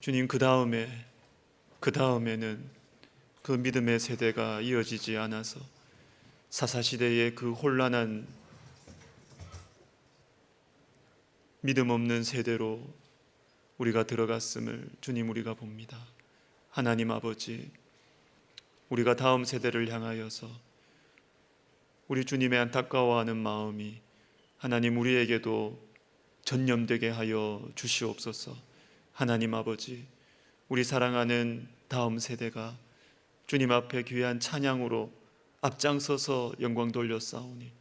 주님, 그 다음에는 그 믿음의 세대가 이어지지 않아서 사사시대의 그 혼란한 믿음 없는 세대로 우리가 들어갔음을 주님, 우리가 봅니다. 하나님 아버지, 우리가 다음 세대를 향하여서 우리 주님의 안타까워하는 마음이 하나님 우리에게도 전념되게 하여 주시옵소서. 하나님 아버지, 우리 사랑하는 다음 세대가 주님 앞에 귀한 찬양으로 앞장서서 영광 돌렸사오니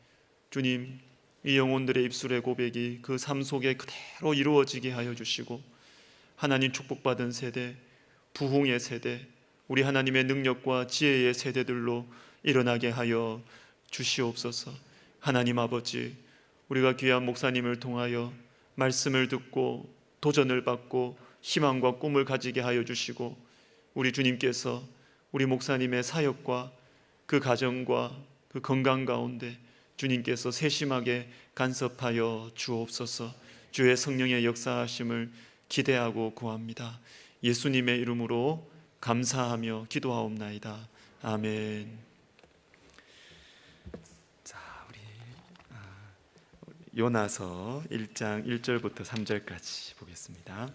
주님, 이 영혼들의 입술의 고백이 그 삶 속에 그대로 이루어지게 하여 주시고 하나님 축복받은 세대, 부흥의 세대, 우리 하나님의 능력과 지혜의 세대들로 일어나게 하여 주시옵소서. 하나님 아버지, 우리가 귀한 목사님을 통하여 말씀을 듣고 도전을 받고 희망과 꿈을 가지게 하여 주시고 우리 주님께서 우리 목사님의 사역과 그 가정과 그 건강 가운데 주님께서 세심하게 간섭하여 주옵소서. 주의 성령의 역사하심을 기대하고 구합니다. 예수님의 이름으로 감사하며 기도하옵나이다. 아멘. 자, 우리 요나서 1장 1절부터 3절까지 보겠습니다.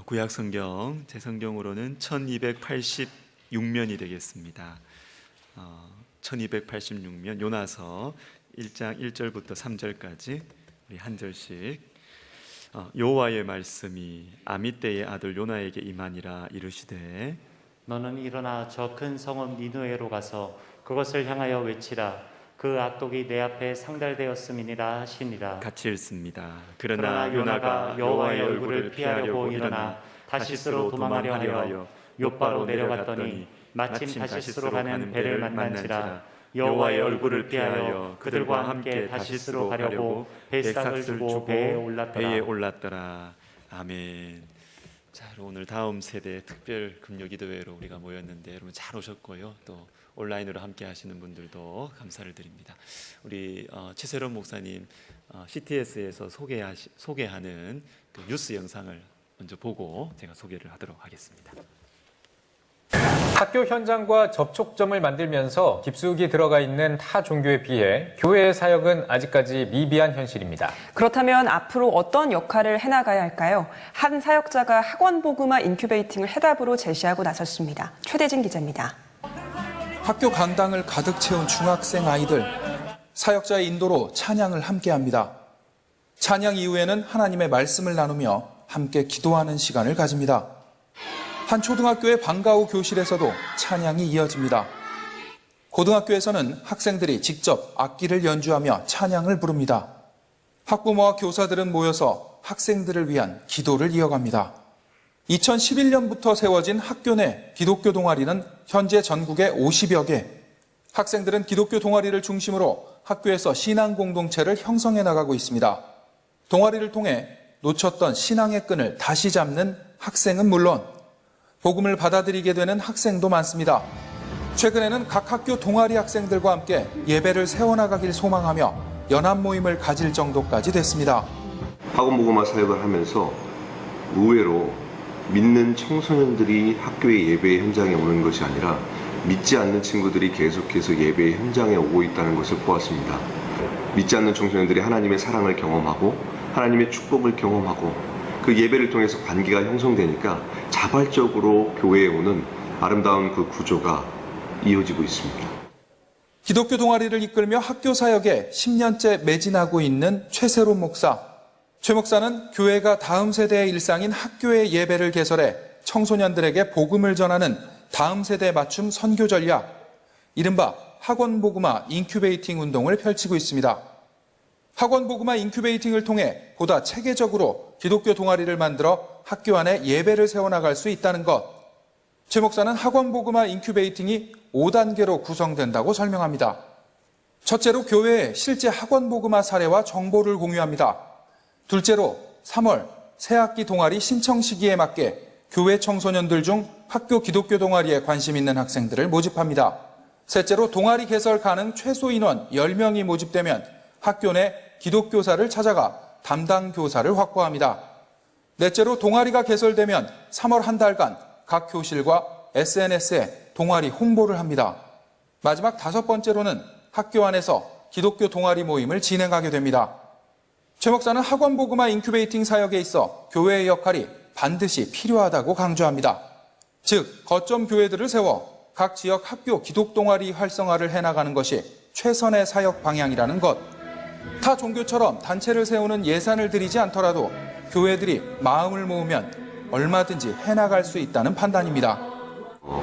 구약 성경, 제 성경으로는 1286면이 되겠습니다. 1286면, 요나서 1장 1절부터 3절까지 우리 한 절씩. 여호와의 말씀이 아미떼의 아들 요나에게 임하니라. 이르시되 너는 일어나 저 큰 성읍 니느웨로 가서 그것을 향하여 외치라. 그 악독이 내 앞에 상달되었음이니라 하시니라. 같이 읽습니다. 그러나 요나가 여호와의 얼굴을 피하려고 일어나 다시스로 도망하려 하여 욥바로 내려갔더니 마침 다시스로 가는 배를 만난지라. 여호와의 얼굴을 피하여 그들과 함께 다시스로 가려고 배삭을 주고 배에 올랐더라. 아멘. 자, 오늘 다음 세대 특별 금요 기도회로 우리가 모였는데 여러분 잘 오셨고요. 또 온라인으로 함께 하시는 분들도 감사를 드립니다. 우리 최세롬 목사님 CTS에서 소개하는 그 뉴스 영상을 먼저 보고 제가 소개를 하도록 하겠습니다. 학교 현장과 접촉점을 만들면서 깊숙이 들어가 있는 타 종교에 비해 교회의 사역은 아직까지 미비한 현실입니다. 그렇다면 앞으로 어떤 역할을 해나가야 할까요? 한 사역자가 학원 복음화 인큐베이팅을 해답으로 제시하고 나섰습니다. 최대진 기자입니다. 학교 강당을 가득 채운 중학생 아이들, 사역자의 인도로 찬양을 함께합니다. 찬양 이후에는 하나님의 말씀을 나누며 함께 기도하는 시간을 가집니다. 한 초등학교의 방과 후 교실에서도 찬양이 이어집니다. 고등학교에서는 학생들이 직접 악기를 연주하며 찬양을 부릅니다. 학부모와 교사들은 모여서 학생들을 위한 기도를 이어갑니다. 2011년부터 세워진 학교 내 기독교 동아리는 현재 전국에 50여 개. 학생들은 기독교 동아리를 중심으로 학교에서 신앙 공동체를 형성해 나가고 있습니다. 동아리를 통해 놓쳤던 신앙의 끈을 다시 잡는 학생은 물론 복음을 받아들이게 되는 학생도 많습니다. 최근에는 각 학교 동아리 학생들과 함께 예배를 세워나가길 소망하며 연합 모임을 가질 정도까지 됐습니다. 학원 복음화 사역을 하면서 의외로 믿는 청소년들이 학교의 예배 현장에 오는 것이 아니라 믿지 않는 친구들이 계속해서 예배 현장에 오고 있다는 것을 보았습니다. 믿지 않는 청소년들이 하나님의 사랑을 경험하고 하나님의 축복을 경험하고 그 예배를 통해서 관계가 형성되니까 자발적으로 교회에 오는 아름다운 그 구조가 이어지고 있습니다. 기독교 동아리를 이끌며 학교 사역에 10년째 매진하고 있는 최세롬 목사. 최 목사는 교회가 다음 세대의 일상인 학교의 예배를 개설해 청소년들에게 복음을 전하는 다음 세대 맞춤 선교 전략, 이른바 학원 복음화 인큐베이팅 운동을 펼치고 있습니다. 학원 복음화 인큐베이팅을 통해 보다 체계적으로 기독교 동아리를 만들어 학교 안에 예배를 세워나갈 수 있다는 것. 최 목사는 학원 복음화 인큐베이팅이 5단계로 구성된다고 설명합니다. 첫째로 교회의 실제 학원 복음화 사례와 정보를 공유합니다. 둘째로 3월 새학기 동아리 신청 시기에 맞게 교회 청소년들 중 학교 기독교 동아리에 관심 있는 학생들을 모집합니다. 셋째로 동아리 개설 가능 최소 인원 10명이 모집되면 학교 내 기독교사를 찾아가 담당 교사를 확보합니다. 넷째로 동아리가 개설되면 3월 한 달간 각 교실과 SNS에 동아리 홍보를 합니다. 마지막 5번째로는 학교 안에서 기독교 동아리 모임을 진행하게 됩니다. 최 목사는 학원 복음화 인큐베이팅 사역에 있어 교회의 역할이 반드시 필요하다고 강조합니다. 즉, 거점 교회들을 세워 각 지역 학교 기독 동아리 활성화를 해나가는 것이 최선의 사역 방향이라는 것. 타 종교처럼 단체를 세우는 예산을 들이지 않더라도 교회들이 마음을 모으면 얼마든지 해나갈 수 있다는 판단입니다.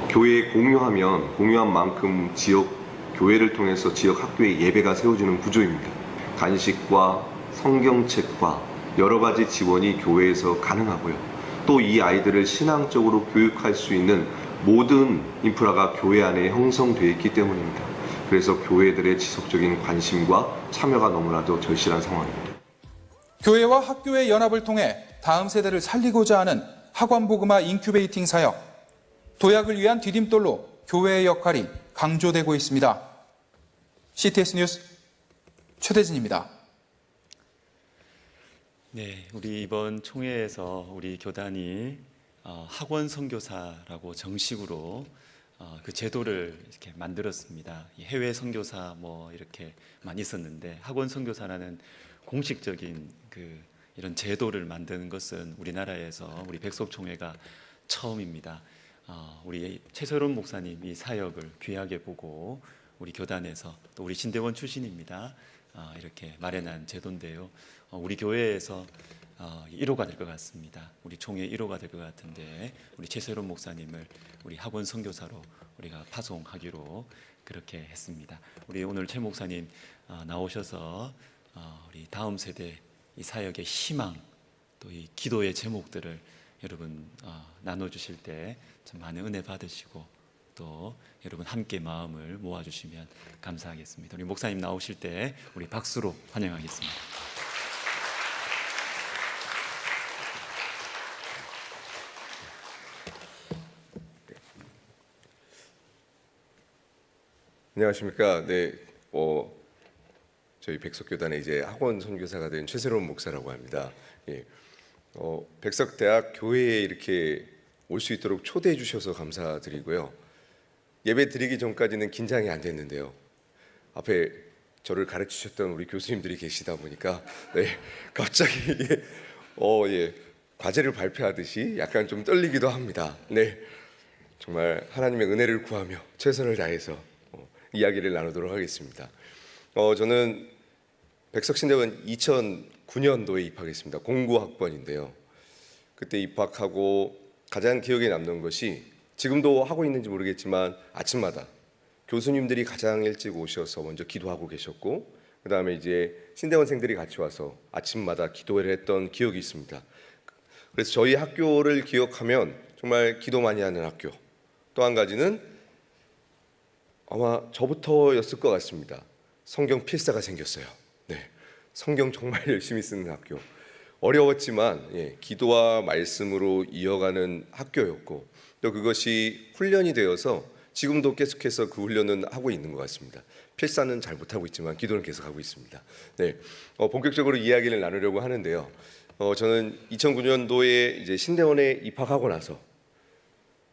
교회에 공유한 만큼 지역 교회를 통해서 지역 학교의 예배가 세워지는 구조입니다. 간식과 성경책과 여러 가지 지원이 교회에서 가능하고요. 또 이 아이들을 신앙적으로 교육할 수 있는 모든 인프라가 교회 안에 형성되어 있기 때문입니다. 그래서 교회들의 지속적인 관심과 참여가 너무나도 절실한 상황입니다. 교회와 학교의 연합을 통해 다음 세대를 살리고자 하는 학원 복음화 인큐베이팅 사역. 도약을 위한 디딤돌로 교회의 역할이 강조되고 있습니다. CTS 뉴스 최대진입니다. 네, 우리 이번 총회에서 우리 교단이 학원 선교사라고 정식으로 그 제도를 이렇게 만들었습니다. 해외 선교사 뭐 이렇게 많이 있었는데 학원 선교사라는 공식적인 이런 제도를 만드는 것은 우리나라에서 우리 백석총회가 처음입니다. 우리 최서론 목사님 이 사역을 귀하게 보고 우리 교단에서 또 우리 신대원 출신입니다. 이렇게 마련한 제도인데요. 우리 교회에서 1호가 될 것 같습니다. 우리 총회 1호가 될 것 같은데 우리 최세론 목사님을 우리 학원 선교사로 우리가 파송하기로 그렇게 했습니다. 우리 오늘 최 목사님 나오셔서 우리 다음 세대 이 사역의 희망 또 이 기도의 제목들을 여러분 나눠주실 때 참 많은 은혜 받으시고 또 여러분 함께 마음을 모아주시면 감사하겠습니다. 우리 목사님 나오실 때 우리 박수로 환영하겠습니다. 안녕하십니까? 네, 저희 백석교단의 이제 학원 선교사가 된 최세론 목사라고 합니다. 예, 백석대학 교회에 이렇게 올 수 있도록 초대해 주셔서 감사드리고요. 예배 드리기 전까지는 긴장이 안 됐는데요. 앞에 저를 가르치셨던 우리 교수님들이 계시다 보니까 갑자기 과제를 발표하듯이 약간 좀 떨리기도 합니다. 네, 정말 하나님의 은혜를 구하며 최선을 다해서 이야기를 나누도록 하겠습니다. 저는 백석신대원 2009년도에 입학했습니다. 09학번인데요. 그때 입학하고 가장 기억에 남는 것이 지금도 하고 있는지 모르겠지만 아침마다 교수님들이 가장 일찍 오셔서 먼저 기도하고 계셨고 그 다음에 이제 신대원생들이 같이 와서 아침마다 기도를 했던 기억이 있습니다. 그래서 저희 학교를 기억하면 정말 기도 많이 하는 학교. 또 한 가지는 아마 저부터였을 것 같습니다. 성경 필사가 생겼어요. 네, 성경 정말 열심히 쓰는 학교. 어려웠지만 기도와 말씀으로 이어가는 학교였고 또 그것이 훈련이 되어서 지금도 계속해서 그 훈련은 하고 있는 것 같습니다. 필사는 잘 못하고 있지만 기도는 계속하고 있습니다. 네, 본격적으로 이야기를 나누려고 하는데요. 저는 2009년도에 이제 신대원에 입학하고 나서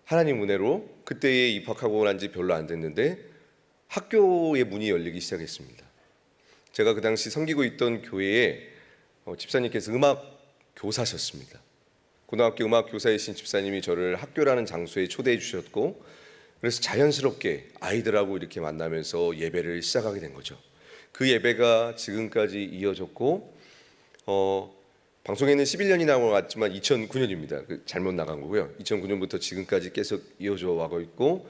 하나님 은혜로 그때에 입학하고 난 지 별로 안 됐는데 학교의 문이 열리기 시작했습니다. 제가 그 당시 섬기고 있던 교회에 집사님께서 음악 교사셨습니다. 고등학교 음악 교사이신 집사님이 저를 학교라는 장소에 초대해 주셨고 그래서 자연스럽게 아이들하고 이렇게 만나면서 예배를 시작하게 된 거죠. 그 예배가 지금까지 이어졌고 방송에는 11년이 나왔지만 2009년입니다. 잘못 나간 거고요. 2009년부터 지금까지 계속 이어져 와고 있고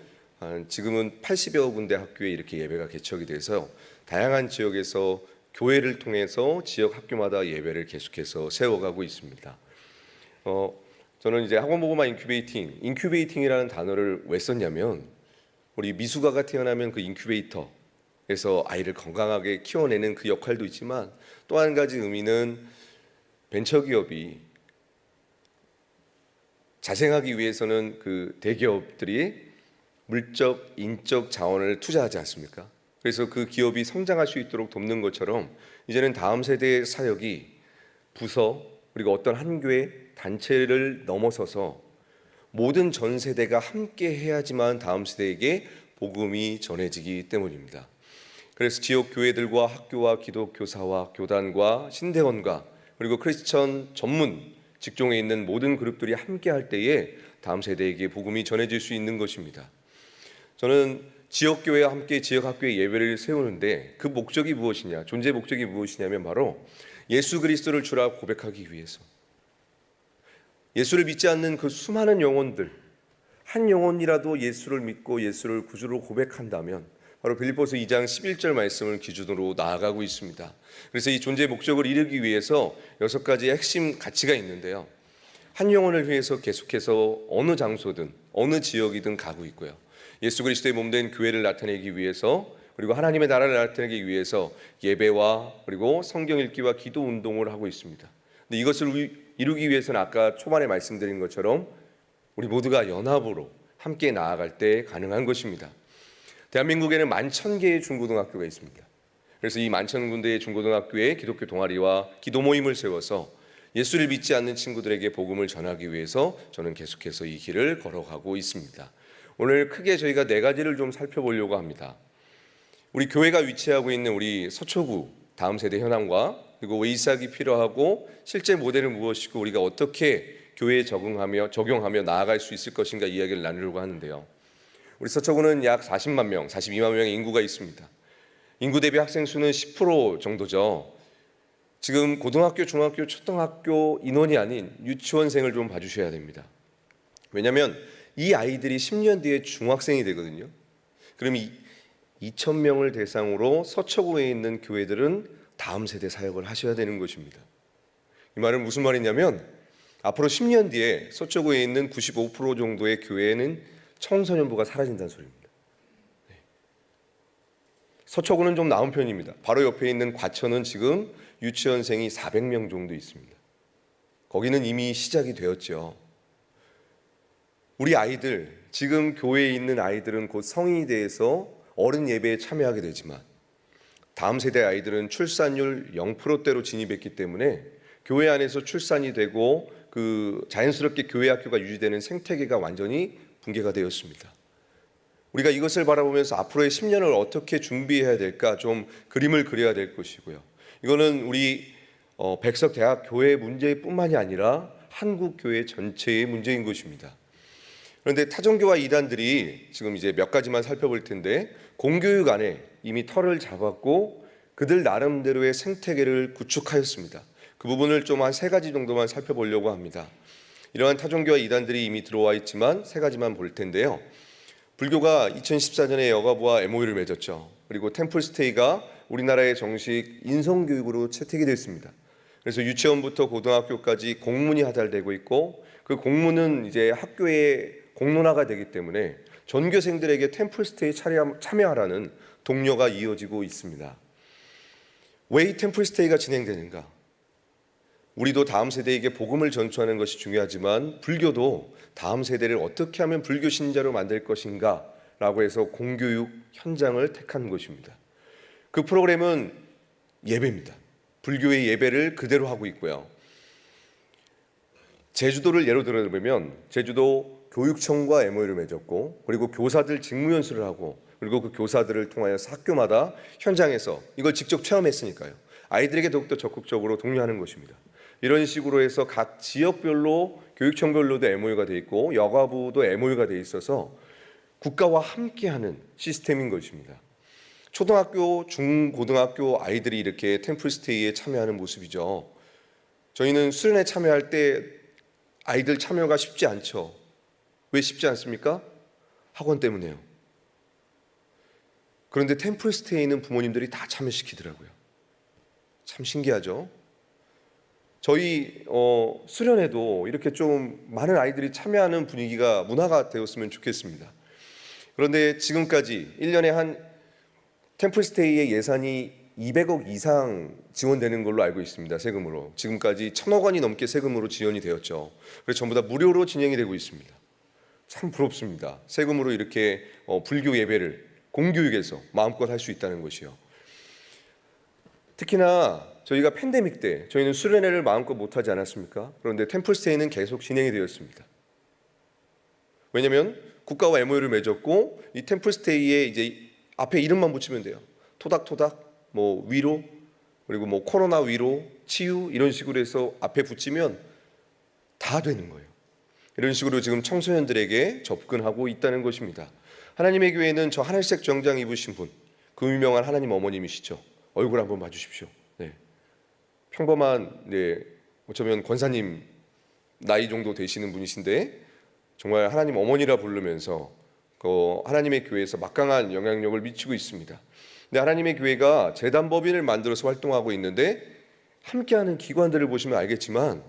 지금은 80여 군데 학교에 이렇게 예배가 개척이 돼서 다양한 지역에서 교회를 통해서 지역 학교마다 예배를 계속해서 세워가고 있습니다. 저는 이제 학원복음화 인큐베이팅이라는 단어를 왜 썼냐면 우리 미숙아가 태어나면 그 인큐베이터에서 아이를 건강하게 키워내는 그 역할도 있지만 또 한 가지 의미는 벤처기업이 자생하기 위해서는 그 대기업들이 물적, 인적 자원을 투자하지 않습니까? 그래서 그 기업이 성장할 수 있도록 돕는 것처럼 이제는 다음 세대의 사역이 부서 그리고 어떤 한 교회 단체를 넘어서서 모든 전 세대가 함께 해야지만 다음 세대에게 복음이 전해지기 때문입니다. 그래서 지역 교회들과 학교와 기독교사와 교단과 신대원과 그리고 크리스천 전문 직종에 있는 모든 그룹들이 함께 할 때에 다음 세대에게 복음이 전해질 수 있는 것입니다. 저는 지역 교회와 함께 지역 학교의 예배를 세우는데 그 목적이 무엇이냐, 존재 목적이 무엇이냐면 바로 예수 그리스도를 주라 고백하기 위해서, 예수를 믿지 않는 그 수많은 영혼들, 한 영혼이라도 예수를 믿고 예수를 구주로 고백한다면 바로 빌립보서 2장 11절 말씀을 기준으로 나아가고 있습니다. 그래서 이 존재의 목적을 이루기 위해서 6가지의 핵심 가치가 있는데요. 한 영혼을 위해서 계속해서 어느 장소든 어느 지역이든 가고 있고요. 예수 그리스도의 몸된 교회를 나타내기 위해서, 그리고 하나님의 나라를 나타내기 위해서 예배와 그리고 성경 읽기와 기도 운동을 하고 있습니다. 근데 이것을 이루기 위해서는 아까 초반에 말씀드린 것처럼 우리 모두가 연합으로 함께 나아갈 때 가능한 것입니다. 대한민국에는 11,000개의 중고등학교가 있습니다. 그래서 이 11,000군데의 중고등학교에 기독교 동아리와 기도 모임을 세워서 예수를 믿지 않는 친구들에게 복음을 전하기 위해서 저는 계속해서 이 길을 걸어가고 있습니다. 오늘 크게 저희가 4가지를 좀 살펴보려고 합니다. 우리 교회가 위치하고 있는 우리 서초구 다음 세대 현황과 그리고 왜 이 사역이 필요하고 실제 모델은 무엇이고 우리가 어떻게 교회에 적용하며 나아갈 수 있을 것인가 이야기를 나누려고 하는데요. 우리 서초구는 약 40만 명, 42만 명의 인구가 있습니다. 인구 대비 학생 수는 10% 정도죠. 지금 고등학교, 중학교, 초등학교 인원이 아닌 유치원생을 좀 봐주셔야 됩니다. 왜냐하면 이 아이들이 10년 뒤에 중학생이 되거든요. 그럼 2,000명을 대상으로 서초구에 있는 교회들은 다음 세대 사역을 하셔야 되는 것입니다. 이 말은 무슨 말이냐면 앞으로 10년 뒤에 서초구에 있는 95% 정도의 교회는 청소년부가 사라진다는 소리입니다. 서초구는 좀 나은 편입니다. 바로 옆에 있는 과천은 지금 유치원생이 400명 정도 있습니다. 거기는 이미 시작이 되었죠. 우리 아이들, 지금 교회에 있는 아이들은 곧 성인이 돼서 어른 예배에 참여하게 되지만 다음 세대 아이들은 출산율 0%대로 진입했기 때문에 교회 안에서 출산이 되고 그 자연스럽게 교회 학교가 유지되는 생태계가 완전히 붕괴가 되었습니다. 우리가 이것을 바라보면서 앞으로의 10년을 어떻게 준비해야 될까 좀 그림을 그려야 될 것이고요. 이거는 우리 백석대학 교회 문제뿐만이 아니라 한국 교회 전체의 문제인 것입니다. 그런데 타종교와 이단들이 지금 이제 몇 가지만 살펴볼 텐데 공교육 안에 이미 털을 잡았고 그들 나름대로의 생태계를 구축하였습니다. 그 부분을 좀 한 3가지 정도만 살펴보려고 합니다. 이러한 타종교와 이단들이 이미 들어와 있지만 3가지만 볼 텐데요. 불교가 2014년에 여가부와 MOU를 맺었죠. 그리고 템플스테이가 우리나라의 정식 인성교육으로 채택이 됐습니다. 그래서 유치원부터 고등학교까지 공문이 하달되고 있고 그 공문은 이제 학교의 공론화가 되기 때문에 전교생들에게 템플스테이에 참여하라는 독려가 이어지고 있습니다. 왜 이 템플스테이가 진행되는가? 우리도 다음 세대에게 복음을 전수하는 것이 중요하지만 불교도 다음 세대를 어떻게 하면 불교 신자로 만들 것인가 라고 해서 공교육 현장을 택한 것입니다. 그 프로그램은 예배입니다. 불교의 예배를 그대로 하고 있고요. 제주도를 예로 들어보면 제주도 교육청과 MOU를 맺었고 그리고 교사들 직무연수를 하고 그리고 그 교사들을 통하여서 학교마다 현장에서 이걸 직접 체험했으니까요. 아이들에게 더욱더 적극적으로 독려하는 것입니다. 이런 식으로 해서 각 지역별로 교육청별로도 MOU가 돼 있고 여가부도 MOU가 돼 있어서 국가와 함께하는 시스템인 것입니다. 초등학교, 중고등학교 아이들이 이렇게 템플스테이에 참여하는 모습이죠. 저희는 수련회 참여할 때 아이들 참여가 쉽지 않죠. 왜 쉽지 않습니까? 학원 때문에요. 그런데 템플스테이는 부모님들이 다 참여시키더라고요. 참 신기하죠. 저희 수련회도 이렇게 좀 많은 아이들이 참여하는 분위기가 문화가 되었으면 좋겠습니다. 그런데 지금까지 1년에 한 템플스테이의 예산이 200억 이상 지원되는 걸로 알고 있습니다. 세금으로. 지금까지 1,000억 원이 넘게 세금으로 지원이 되었죠. 그래서 전부 다 무료로 진행이 되고 있습니다. 참 부럽습니다. 세금으로 이렇게 불교 예배를 공교육에서 마음껏 할 수 있다는 것이요. 특히나 저희가 팬데믹 때 저희는 수련회를 마음껏 못하지 않았습니까? 그런데 템플스테이는 계속 진행이 되었습니다. 왜냐하면 국가와 MOU를 맺었고 이 템플스테이에 이제 앞에 이름만 붙이면 돼요. 토닥토닥, 뭐 위로, 그리고 뭐 코로나 위로, 치유 이런 식으로 해서 앞에 붙이면 다 되는 거예요. 이런 식으로 지금 청소년들에게 접근하고 있다는 것입니다. 하나님의 교회는 저 하늘색 정장 입으신 분, 그 유명한 하나님 어머님이시죠. 얼굴 한번 봐주십시오. 네. 평범한, 어쩌면 권사님 나이 정도 되시는 분이신데 정말 하나님 어머니라 부르면서 하나님의 교회에서 막강한 영향력을 미치고 있습니다. 근데 하나님의 교회가 재단법인을 만들어서 활동하고 있는데 함께하는 기관들을 보시면 알겠지만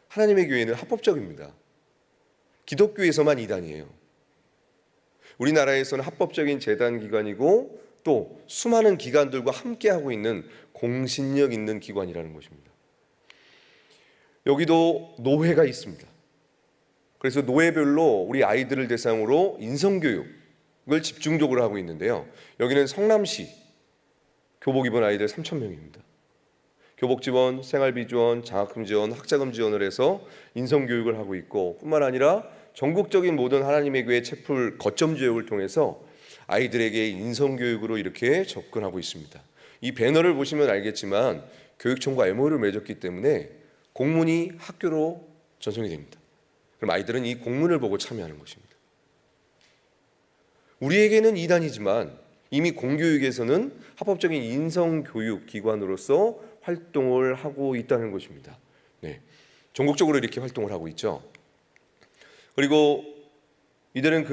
하나님의 교회는 합법적입니다. 기독교에서만 이단이에요. 우리나라에서는 합법적인 재단 기관이고 또 수많은 기관들과 함께하고 있는 공신력 있는 기관이라는 것입니다. 여기도 노회가 있습니다. 그래서 노회별로 우리 아이들을 대상으로 인성교육을 집중적으로 하고 있는데요. 여기는 성남시 교복 입은 아이들 3,000명입니다. 교복 지원, 생활비 지원, 장학금 지원, 학자금 지원을 해서 인성교육을 하고 있고 뿐만 아니라 전국적인 모든 하나님의 교회 채플 거점 지역을 통해서 아이들에게 인성교육으로 이렇게 접근하고 있습니다. 이 배너를 보시면 알겠지만 교육청과 MOU를 맺었기 때문에 공문이 학교로 전송이 됩니다. 그럼 아이들은 이 공문을 보고 참여하는 것입니다. 우리에게는 이단이지만 이미 공교육에서는 합법적인 인성교육 기관으로서 활동을 하고 있다는 것입니다. 네, 전국적으로 이렇게 활동을 하고 있죠. 그리고 이들은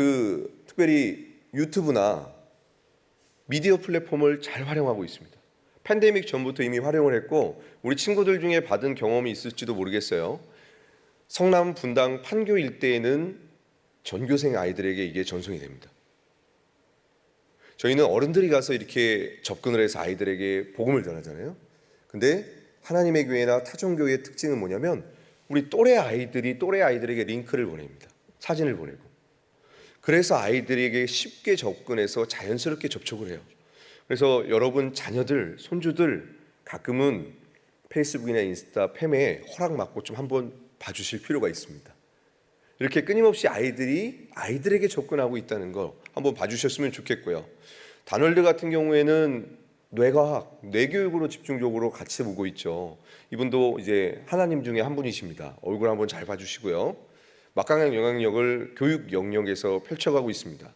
특별히 유튜브나 미디어 플랫폼을 잘 활용하고 있습니다. 팬데믹 전부터 이미 활용을 했고 우리 친구들 중에 받은 경험이 있을지도 모르겠어요. 성남, 분당, 판교 일대에는 전교생 아이들에게 이게 전송이 됩니다. 저희는 어른들이 가서 이렇게 접근을 해서 아이들에게 복음을 전하잖아요. 근데 하나님의 교회나 타종교회의 특징은 뭐냐면 우리 또래 아이들에게 링크를 보냅니다. 사진을 보내고. 그래서 아이들에게 쉽게 접근해서 자연스럽게 접촉을 해요. 그래서 여러분 자녀들, 손주들 가끔은 페이스북이나 인스타, 팸에 허락받고 좀 한번 봐주실 필요가 있습니다. 이렇게 끊임없이 아이들에게 접근하고 있다는 거 한번 봐주셨으면 좋겠고요. 다널드 같은 경우에는 뇌과학, 뇌교육으로 집중적으로 같이 보고 있죠. 이분도 이제 하나님 중에 한 분이십니다. 얼굴 한번 잘 봐주시고요. 막강한 영향력을 교육 영역에서 펼쳐가고 있습니다.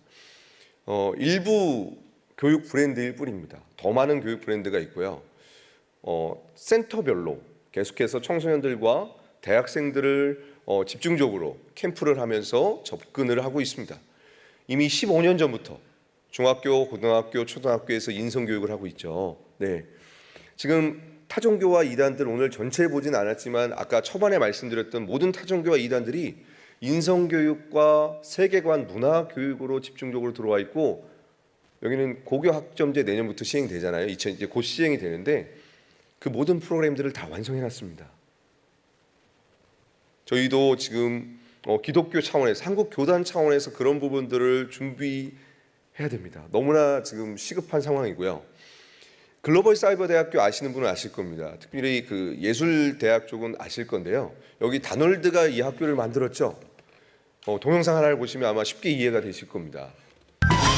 일부 교육 브랜드일 뿐입니다. 더 많은 교육 브랜드가 있고요. 센터별로 계속해서 청소년들과 대학생들을 집중적으로 캠프를 하면서 접근을 하고 있습니다. 이미 15년 전부터 중학교, 고등학교, 초등학교에서 인성교육을 하고 있죠. 네, 지금 타종교와 이단들 오늘 전체 보진 않았지만 아까 초반에 말씀드렸던 모든 타종교와 이단들이 인성교육과 세계관, 문화교육으로 집중적으로 들어와 있고 여기는 고교학점제 내년부터 시행되잖아요. 이제 곧 시행이 되는데 그 모든 프로그램들을 다 완성해놨습니다. 저희도 지금 기독교 차원에서 한국 교단 차원에서 그런 부분들을 준비해야 됩니다. 너무나 지금 시급한 상황이고요. 글로벌 사이버 대학교 아시는 분은 아실 겁니다. 특별히 그 예술대학 쪽은 아실 건데요. 여기 다널드가 이 학교를 만들었죠. 동영상 하나를 보시면 아마 쉽게 이해가 되실 겁니다.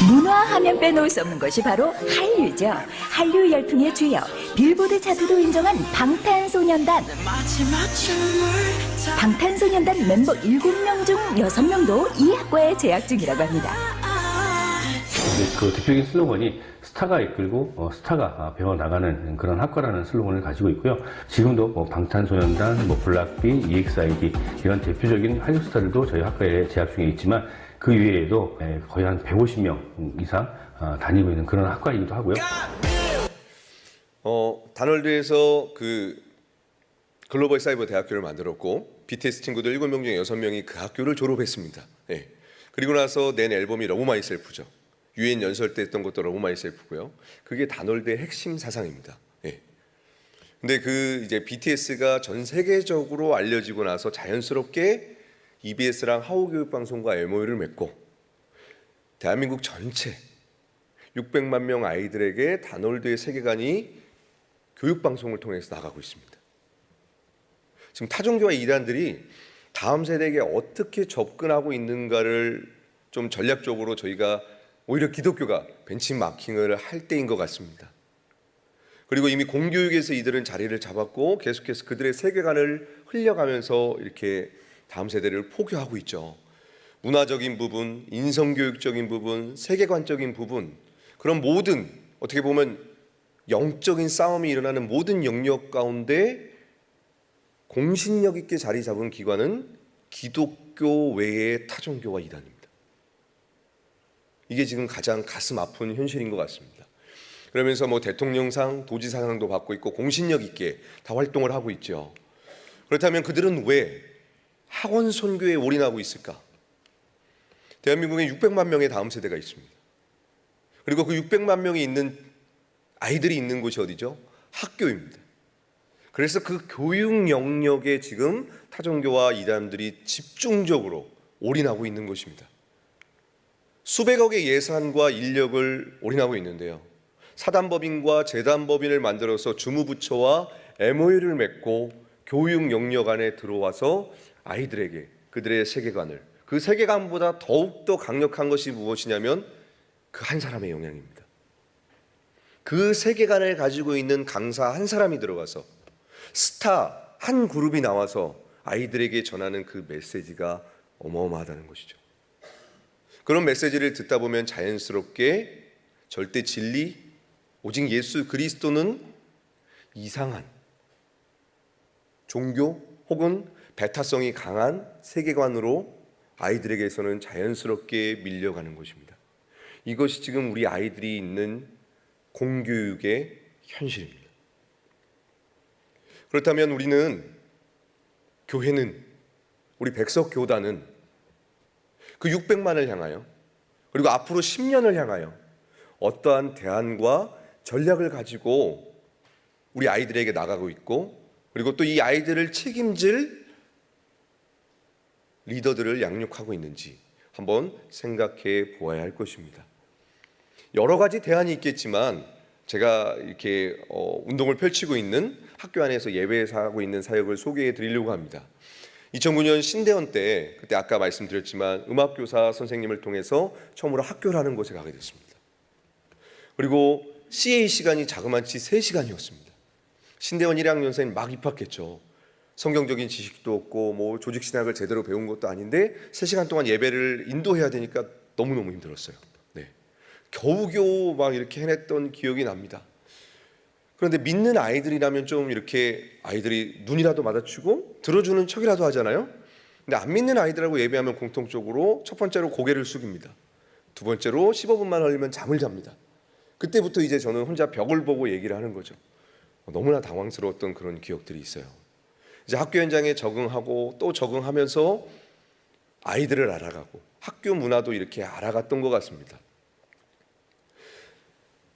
문화하면 빼놓을 수 없는 것이 바로 한류죠. 한류 열풍의 주역, 빌보드 차트도 인정한 방탄소년단. 방탄소년단 멤버 7명 중 6명도 이 학과에 재학 중이라고 합니다. 그 대표적인 슬로건이 스타가 이끌고 스타가 배워나가는 그런 학과라는 슬로건을 가지고 있고요. 지금도 방탄소년단, 블락비, EXID 이런 대표적인 한류 스타들도 저희 학과에 재학 중에 있지만 그 이외에도 거의 한 150명 이상 다니고 있는 그런 학과이기도 하고요. 다널드에서 그 글로벌 사이버 대학교를 만들었고 BTS 친구들 7명 중에 6명이 그 학교를 졸업했습니다. 네. 그리고 나서 낸 앨범이 러브 마이 셀프죠. 유엔 연설 때 했던 것도 러브 마이 셀프고요. 그게 다널드의 핵심 사상입니다. 네. 근데 이제 BTS가 전 세계적으로 알려지고 나서 자연스럽게 EBS랑 하우교육방송과 MOU를 맺고 대한민국 전체 600만 명 아이들에게 다널드의 세계관이 교육 방송을 통해서 나가고 있습니다. 지금 타종교와 이단들이 다음 세대에게 어떻게 접근하고 있는가를 좀 전략적으로 저희가 오히려 기독교가 벤치마킹을 할 때인 것 같습니다. 그리고 이미 공교육에서 이들은 자리를 잡았고 계속해서 그들의 세계관을 흘려가면서 이렇게 다음 세대를 포교하고 있죠. 문화적인 부분, 인성교육적인 부분, 세계관적인 부분, 그런 모든 어떻게 보면 영적인 싸움이 일어나는 모든 영역 가운데 공신력 있게 자리 잡은 기관은 기독교 외의 타종교와 이단입니다. 이게 지금 가장 가슴 아픈 현실인 것 같습니다. 그러면서 뭐 대통령상, 도지사상도 받고 있고 공신력 있게 다 활동을 하고 있죠. 그렇다면 그들은 왜 학원 선교에 올인하고 있을까? 대한민국에 600만 명의 다음 세대가 있습니다. 그리고 그 600만 명이 있는 아이들이 있는 곳이 어디죠? 학교입니다. 그래서 그 교육 영역에 지금 타종교와 이단들이 집중적으로 올인하고 있는 것입니다. 수백억의 예산과 인력을 올인하고 있는데요. 사단법인과 재단법인을 만들어서 주무부처와 MOU를 맺고 교육 영역 안에 들어와서 아이들에게 그들의 세계관을, 그 세계관보다 더욱더 강력한 것이 무엇이냐면 그 한 사람의 영향입니다. 그 세계관을 가지고 있는 강사 한 사람이 들어가서 스타 한 그룹이 나와서 아이들에게 전하는 그 메시지가 어마어마하다는 것이죠. 그런 메시지를 듣다 보면 자연스럽게 절대 진리, 오직 예수 그리스도는 이상한 종교 혹은 배타성이 강한 세계관으로 아이들에게서는 자연스럽게 밀려가는 것입니다. 이것이 지금 우리 아이들이 있는 공교육의 현실입니다. 그렇다면 우리는, 교회는, 우리 백석교단은 그 600만을 향하여 그리고 앞으로 10년을 향하여 어떠한 대안과 전략을 가지고 우리 아이들에게 나가고 있고, 그리고 또 이 아이들을 책임질 리더들을 양육하고 있는지 한번 생각해 보아야 할 것입니다. 여러 가지 대안이 있겠지만 제가 이렇게 운동을 펼치고 있는 학교 안에서 예배에서 하고 있는 사역을 소개해 드리려고 합니다. 2009년 신대원 때, 그때 아까 말씀드렸지만 음악교사 선생님을 통해서 처음으로 학교라는 곳에 가게 됐습니다. 그리고 CA 시간이 자그마치 3시간이었습니다. 신대원 1학년생이 막 입학했죠. 성경적인 지식도 없고 뭐 조직신학을 제대로 배운 것도 아닌데 3시간 동안 예배를 인도해야 되니까 너무너무 힘들었어요. 네. 겨우겨우 막 이렇게 해냈던 기억이 납니다. 그런데 믿는 아이들이라면 좀 이렇게 아이들이 눈이라도 마주치고 들어주는 척이라도 하잖아요. 근데 안 믿는 아이들하고 예배하면 공통적으로 첫 번째로 고개를 숙입니다. 두 번째로 15분만 걸리면 잠을 잡니다. 그때부터 이제 저는 혼자 벽을 보고 얘기를 하는 거죠. 너무나 당황스러웠던 그런 기억들이 있어요. 이제 학교 현장에 적응하고 또 적응하면서 아이들을 알아가고 학교 문화도 이렇게 알아갔던 것 같습니다.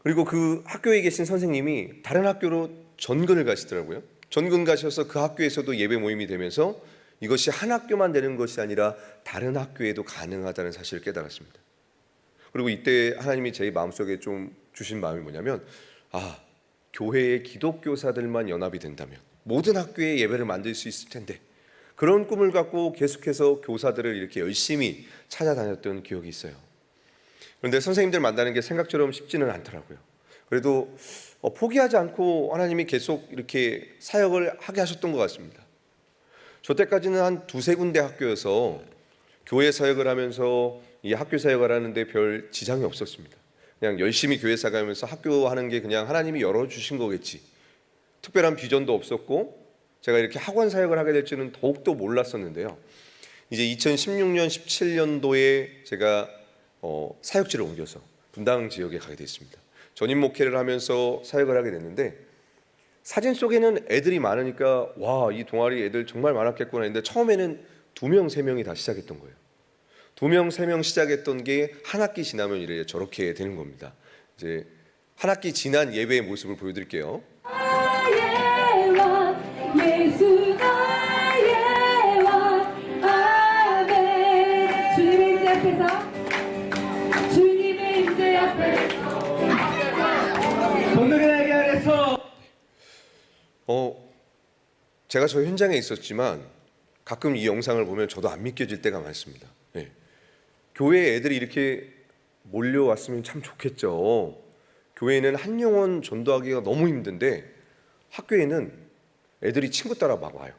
그리고 그 학교에 계신 선생님이 다른 학교로 전근을 가시더라고요. 전근 가셔서 그 학교에서도 예배 모임이 되면서 이것이 한 학교만 되는 것이 아니라 다른 학교에도 가능하다는 사실을 깨달았습니다. 그리고 이때 하나님이 제 마음속에 좀 주신 마음이 뭐냐면, 교회의 기독교사들만 연합이 된다면 모든 학교에 예배를 만들 수 있을 텐데, 그런 꿈을 갖고 계속해서 교사들을 이렇게 열심히 찾아다녔던 기억이 있어요. 그런데 선생님들 만나는 게 생각처럼 쉽지는 않더라고요. 그래도 포기하지 않고 하나님이 계속 이렇게 사역을 하게 하셨던 것 같습니다. 저 때까지는 한 2-3군데 학교여서 교회 사역을 하면서 이 학교 사역을 하는데 별 지장이 없었습니다. 그냥 열심히 교회 사역하면서 학교 하는 게 그냥 하나님이 열어주신 거겠지. 특별한 비전도 없었고 제가 이렇게 학원 사역을 하게 될지는 더욱더 몰랐었는데요. 이제 2016년, 17년도에 제가 사역지를 옮겨서 분당 지역에 가게 됐습니다. 전임 목회를 하면서 사역을 하게 됐는데, 사진 속에는 애들이 많으니까 와, 이 동아리 애들 정말 많았겠구나 했는데 처음에는 2명, 3명이 다 시작했던 거예요. 2명, 3명 시작했던 게 한 학기 지나면 이래 저렇게 되는 겁니다. 이제 한 학기 지난 예배의 모습을 보여드릴게요. 제가 저 현장에 있었지만 가끔 이 영상을 보면 저도 안 믿겨질 때가 많습니다. 네. 교회에 애들이 이렇게 몰려왔으면 참 좋겠죠. 교회에는 한 영혼 전도하기가 너무 힘든데 학교에는 애들이 친구 따라 막 와요.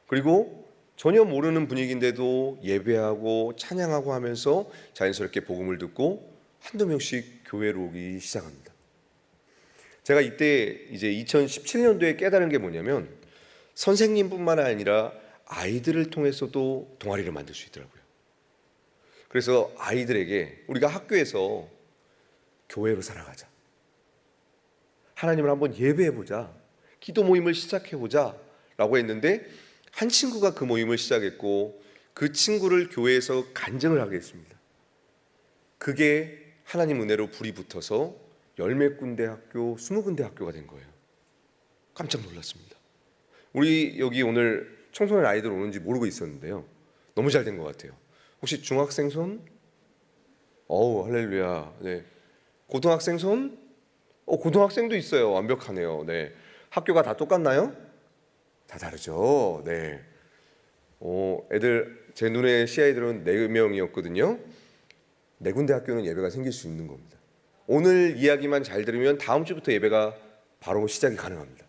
그리고 전혀 모르는 분위기인데도 예배하고 찬양하고 하면서 자연스럽게 복음을 듣고 한두 명씩 교회로 오기 시작합니다. 제가 이때 이제 2017년도에 깨달은 게 뭐냐면 선생님뿐만 아니라 아이들을 통해서도 동아리를 만들 수 있더라고요. 그래서 아이들에게 우리가 학교에서 교회로 살아가자, 하나님을 한번 예배해보자, 기도 모임을 시작해보자 라고 했는데 한 친구가 그 모임을 시작했고 그 친구를 교회에서 간증을 하게 했습니다. 그게 하나님 은혜로 불이 붙어서 10몇 군데 학교, 20군데 학교가 된 거예요. 깜짝 놀랐습니다. 우리 여기 오늘 청소년 아이들 오는지 모르고 있었는데요. 너무 잘 된 것 같아요. 혹시 중학생 손? 어우, 할렐루야. 네. 고등학생 손? 고등학생도 있어요. 완벽하네요. 네. 학교가 다 똑같나요? 다 다르죠. 네. 애들 제 눈에 시아이들은 4명이었거든요. 4군데 학교는 예배가 생길 수 있는 겁니다. 오늘 이야기만 잘 들으면 다음 주부터 예배가 바로 시작이 가능합니다.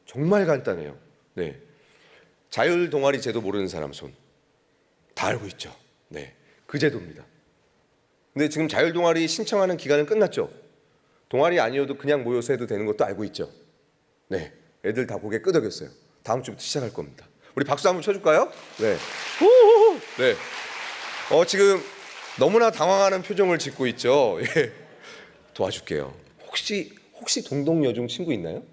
정말 간단해요. 네. 자율 동아리 제도 모르는 사람 손. 다 알고 있죠. 네. 그 제도입니다. 근데 지금 자율 동아리 신청하는 기간은 끝났죠. 동아리 아니어도 그냥 모여서 해도 되는 것도 알고 있죠. 네. 애들 다 고개 끄덕였어요. 다음 주부터 시작할 겁니다. 우리 박수 한번 쳐줄까요? 네. 네. 지금 너무나 당황하는 표정을 짓고 있죠. 예. 도와줄게요. 혹시 동동여중 친구 있나요?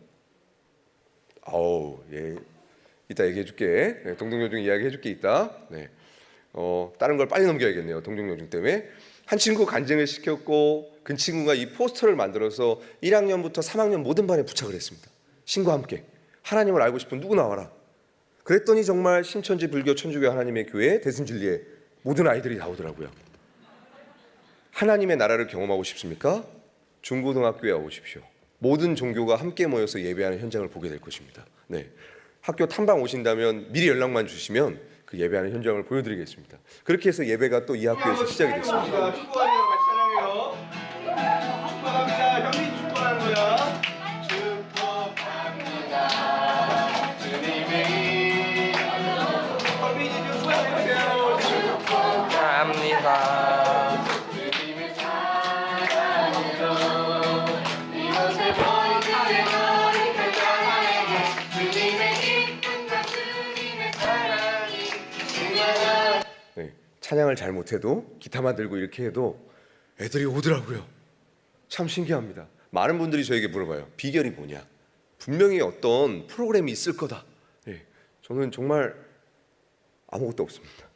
예. 이따 얘기해줄게. 네, 동동여중 이야기해줄게 이따. 네. 다른 걸 빨리 넘겨야겠네요. 동동여중 때문에. 한 친구 간증을 시켰고 그 친구가 이 포스터를 만들어서 1학년부터 3학년 모든 반에 부착을 했습니다. 신과 함께 하나님을 알고 싶은 누구 나와라. 그랬더니 정말 신천지 불교 천주교 하나님의 교회 대승진리에 모든 아이들이 나오더라고요. 하나님의 나라를 경험하고 싶습니까? 중고등학교에 오십시오. 모든 종교가 함께 모여서 예배하는 현장을 보게 될 것입니다. 네. 학교 탐방 오신다면 미리 연락만 주시면 그 예배하는 현장을 보여드리겠습니다. 그렇게 해서 예배가 또 이 학교에서 시작이 됐습니다. 축복하세요. 같이 찬양해요. 축복합니다. 형님 축복하는 거야. 축복합니다. 주님의 형님 좀 축복해주세요. 축복합니다. 주님의 사랑으로 이곳에 모인 그의 너를 결정하에게 주님의 기쁨과 주님의 사랑이 충만한. 네, 찬양을 잘 못해도 기타만 들고 이렇게 해도 애들이 오더라고요. 참 신기합니다. 많은 분들이 저에게 물어봐요. 비결이 뭐냐? 분명히 어떤 프로그램이 있을 거다. 네, 저는 정말 아무것도 없습니다.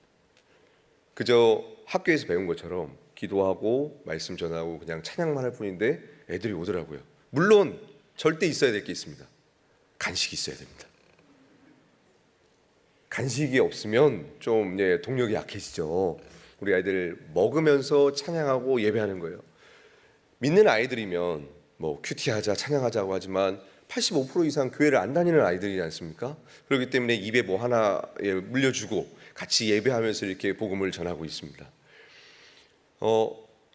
그저 학교에서 배운 것처럼 기도하고 말씀 전하고 그냥 찬양만 할 뿐인데 애들이 오더라고요. 물론 절대 있어야 될 게 있습니다. 간식이 있어야 됩니다. 간식이 없으면 좀 동력이 약해지죠. 우리 아이들 먹으면서 찬양하고 예배하는 거예요. 믿는 아이들이면 뭐 큐티하자 찬양하자고 하지만 85% 이상 교회를 안 다니는 아이들이지 않습니까? 그렇기 때문에 입에 뭐 하나 물려주고 같이 예배하면서 이렇게 복음을 전하고 있습니다.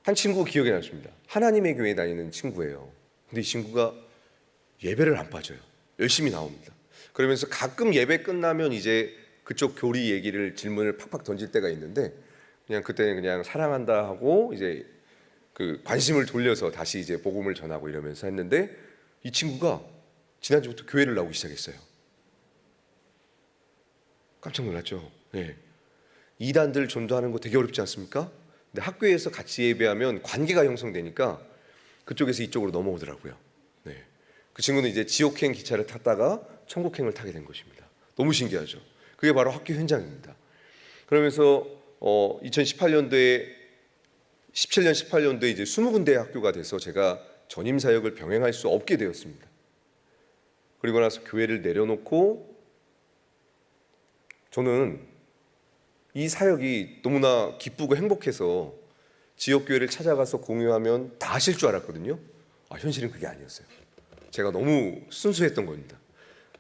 한 친구 기억이 났습니다. 하나님의 교회에 다니는 친구예요. 근데 이 친구가 예배를 안 빠져요. 열심히 나옵니다. 그러면서 가끔 예배 끝나면 이제 그쪽 교리 얘기를 질문을 팍팍 던질 때가 있는데 그냥 그때는 그냥 사랑한다 하고 이제 그 관심을 돌려서 다시 이제 복음을 전하고 이러면서 했는데 이 친구가 지난주부터 교회를 나오기 시작했어요. 깜짝 놀랐죠. 네. 이단들 전도하는 거 되게 어렵지 않습니까? 근데 학교에서 같이 예배하면 관계가 형성되니까 그쪽에서 이쪽으로 넘어오더라고요. 네. 그 친구는 이제 지옥행 기차를 탔다가 천국행을 타게 된 것입니다. 너무 신기하죠. 그게 바로 학교 현장입니다. 그러면서 2018년도에 17년 18년도에 이제 20군데 학교가 돼서 제가 전임 사역을 병행할 수 없게 되었습니다. 그리고 나서 교회를 내려놓고 저는 이 사역이 너무나 기쁘고 행복해서 지역교회를 찾아가서 공유하면 다 하실 줄 알았거든요. 현실은 그게 아니었어요. 제가 너무 순수했던 겁니다.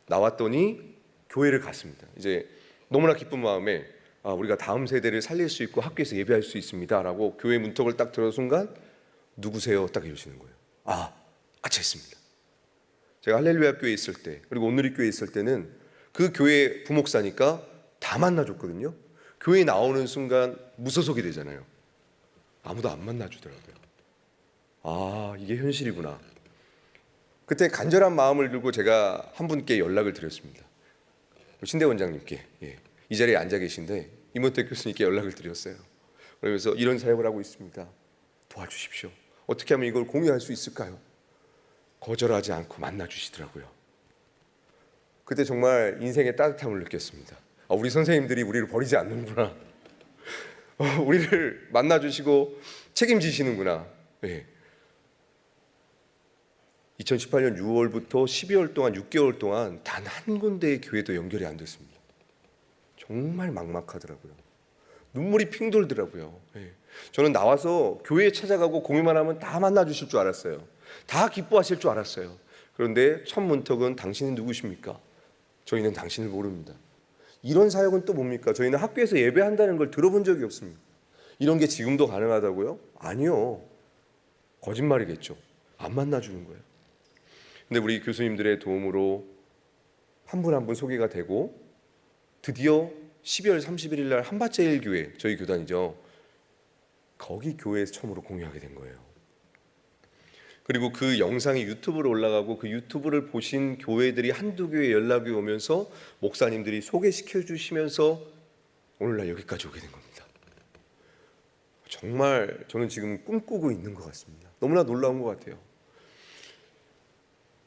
나왔더니 교회를 갔습니다. 이제 너무나 기쁜 마음에 우리가 다음 세대를 살릴 수 있고 학교에서 예배할 수 있습니다라고 교회 문턱을 딱 들어 순간 누구세요? 딱 이러시는 거예요. 아차했습니다. 제가 할렐루야 교회에 있을 때 그리고 온누리 교회에 있을 때는 그 교회 부목사니까 다 만나줬거든요. 교회에 나오는 순간 무소속이 되잖아요. 아무도 안 만나주더라고요. 이게 현실이구나. 그때 간절한 마음을 들고 제가 한 분께 연락을 드렸습니다. 신대 원장님께. 이 자리에 앉아 계신데 임원택 교수님께 연락을 드렸어요. 그러면서 이런 사역을 하고 있습니다. 도와주십시오. 어떻게 하면 이걸 공유할 수 있을까요? 거절하지 않고 만나주시더라고요. 그때 정말 인생의 따뜻함을 느꼈습니다. 우리 선생님들이 우리를 버리지 않는구나. 우리를 만나주시고 책임지시는구나. 2018년 6월부터 12월 동안 6개월 동안 단 한 군데의 교회도 연결이 안 됐습니다. 정말 막막하더라고요. 눈물이 핑 돌더라고요. 저는 나와서 교회에 찾아가고 공유만 하면 다 만나주실 줄 알았어요. 다 기뻐하실 줄 알았어요. 그런데 첫 문턱은 당신은 누구십니까? 저희는 당신을 모릅니다. 이런 사역은 또 뭡니까? 저희는 학교에서 예배한다는 걸 들어본 적이 없습니다. 이런 게 지금도 가능하다고요? 아니요. 거짓말이겠죠. 안 만나주는 거예요. 근데 우리 교수님들의 도움으로 한 분 한 분 소개가 되고 드디어 12월 31일 날 한밭제일교회, 저희 교단이죠. 거기 교회에서 처음으로 공유하게 된 거예요. 그리고 그 영상이 유튜브로 올라가고 그 유튜브를 보신 교회들이 한두 교회 연락이 오면서 목사님들이 소개시켜 주시면서 오늘날 여기까지 오게 된 겁니다. 정말 저는 지금 꿈꾸고 있는 것 같습니다. 너무나 놀라운 것 같아요.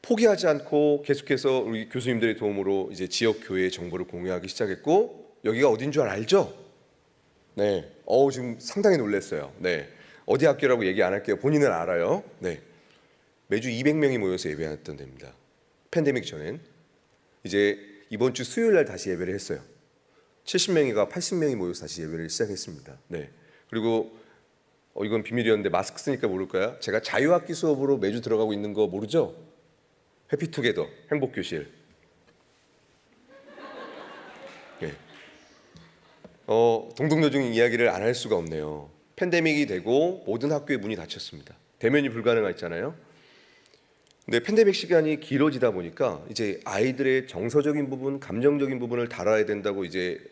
포기하지 않고 계속해서 우리 교수님들의 도움으로 이제 지역 교회의 정보를 공유하기 시작했고, 여기가 어딘 줄 알죠? 네. 지금 상당히 놀랐어요. 네. 어디 학교라고 얘기 안 할게요. 본인은 알아요. 네. 매주 200명이 모여서 예배했던 데입니다. 팬데믹 전엔. 이제 이번 주 수요일 날 다시 예배를 했어요. 70명이가 80명이 모여서 다시 예배를 시작했습니다. 네. 그리고 이건 비밀이었는데 마스크 쓰니까 모를까요? 제가 자유학기 수업으로 매주 들어가고 있는 거 모르죠? 해피투게더, 행복교실. 네. 동동여중 이야기를 안 할 수가 없네요. 팬데믹이 되고 모든 학교의 문이 닫혔습니다. 대면이 불가능했잖아요. 근데 팬데믹 시간이 길어지다 보니까 이제 아이들의 정서적인 부분, 감정적인 부분을 다뤄야 된다고 이제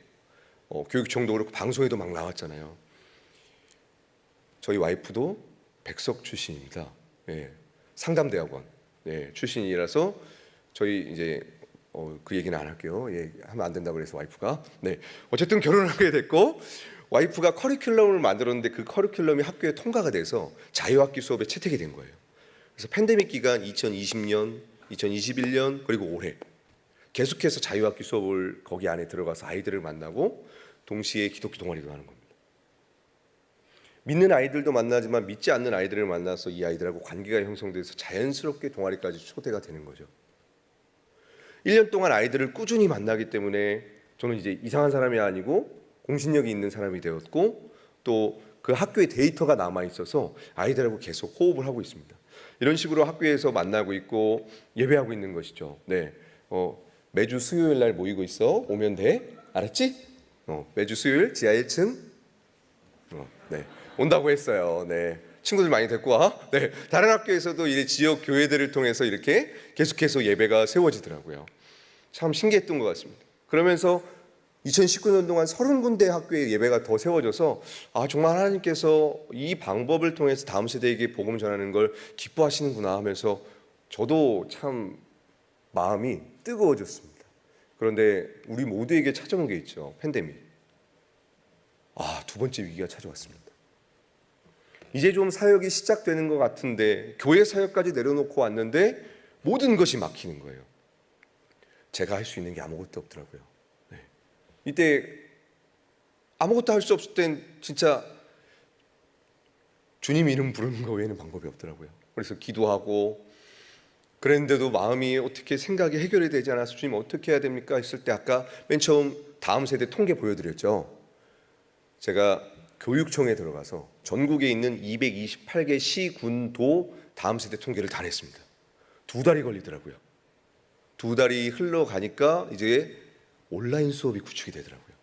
교육청도 그렇고 방송에도 막 나왔잖아요. 저희 와이프도 백석 출신입니다. 네. 상담대학원 출신이라서 저희 이제 그 얘기는 안 할게요. 하면 안 된다고 그래서 와이프가. 네. 어쨌든 결혼을 하게 됐고, 와이프가 커리큘럼을 만들었는데 그 커리큘럼이 학교에 통과가 돼서 자유학기 수업에 채택이 된 거예요. 그래서 팬데믹 기간 2020년, 2021년 그리고 올해 계속해서 자유학기 수업을 거기 안에 들어가서 아이들을 만나고 동시에 기독교 동아리도 하는 겁니다. 믿는 아이들도 만나지만 믿지 않는 아이들을 만나서 이 아이들하고 관계가 형성돼서 자연스럽게 동아리까지 초대가 되는 거죠. 1년 동안 아이들을 꾸준히 만나기 때문에 저는 이제 이상한 사람이 아니고 공신력이 있는 사람이 되었고, 또 그 학교에 데이터가 남아 있어서 아이들하고 계속 호흡을 하고 있습니다. 이런 식으로 학교에서 만나고 있고 예배하고 있는 것이죠. 네, 매주 수요일 날 모이고 있어. 오면 돼. 알았지? 매주 수요일 지하 1층. 네, 온다고 했어요. 네, 친구들 많이 데리고 와. 네, 다른 학교에서도 이제 지역 교회들을 통해서 이렇게 계속해서 예배가 세워지더라고요. 참 신기했던 것 같습니다. 그러면서 2019년 동안 30군데 학교에 예배가 더 세워져서 정말 하나님께서 이 방법을 통해서 다음 세대에게 복음 전하는 걸 기뻐하시는구나 하면서 저도 참 마음이 뜨거워졌습니다. 그런데 우리 모두에게 찾아온 게 있죠. 팬데믹. 두 번째 위기가 찾아왔습니다. 이제 좀 사역이 시작되는 것 같은데 교회 사역까지 내려놓고 왔는데 모든 것이 막히는 거예요. 제가 할 수 있는 게 아무것도 없더라고요. 이때 아무것도 할 수 없을 땐 진짜 주님 이름 부르는 거 외에는 방법이 없더라고요. 그래서 기도하고 그랬는데도 마음이 어떻게 생각이 해결이 되지 않아서 주님 어떻게 해야 됩니까? 했을 때 아까 맨 처음 다음 세대 통계 보여드렸죠. 제가 교육청에 들어가서 전국에 있는 228개 시, 군도 다음 세대 통계를 다 냈습니다. 2달이 걸리더라고요. 2달이 흘러가니까 이제 온라인 수업이 구축이 되더라고요.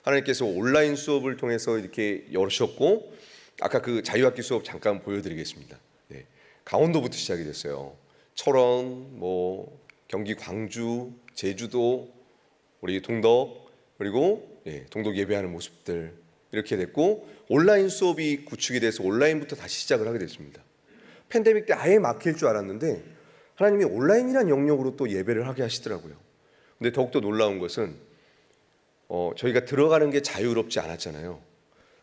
하나님께서 온라인 수업을 통해서 이렇게 열으셨고, 아까 그 자유학기 수업 잠깐 보여드리겠습니다. 네. 강원도부터 시작이 됐어요. 철원, 경기 광주, 제주도, 우리 동덕, 그리고 동덕 예배하는 모습들 이렇게 됐고, 온라인 수업이 구축이 돼서 온라인부터 다시 시작을 하게 됐습니다. 팬데믹 때 아예 막힐 줄 알았는데 하나님이 온라인이란 영역으로 또 예배를 하게 하시더라고요. 근데 더욱더 놀라운 것은 저희가 들어가는 게 자유롭지 않았잖아요.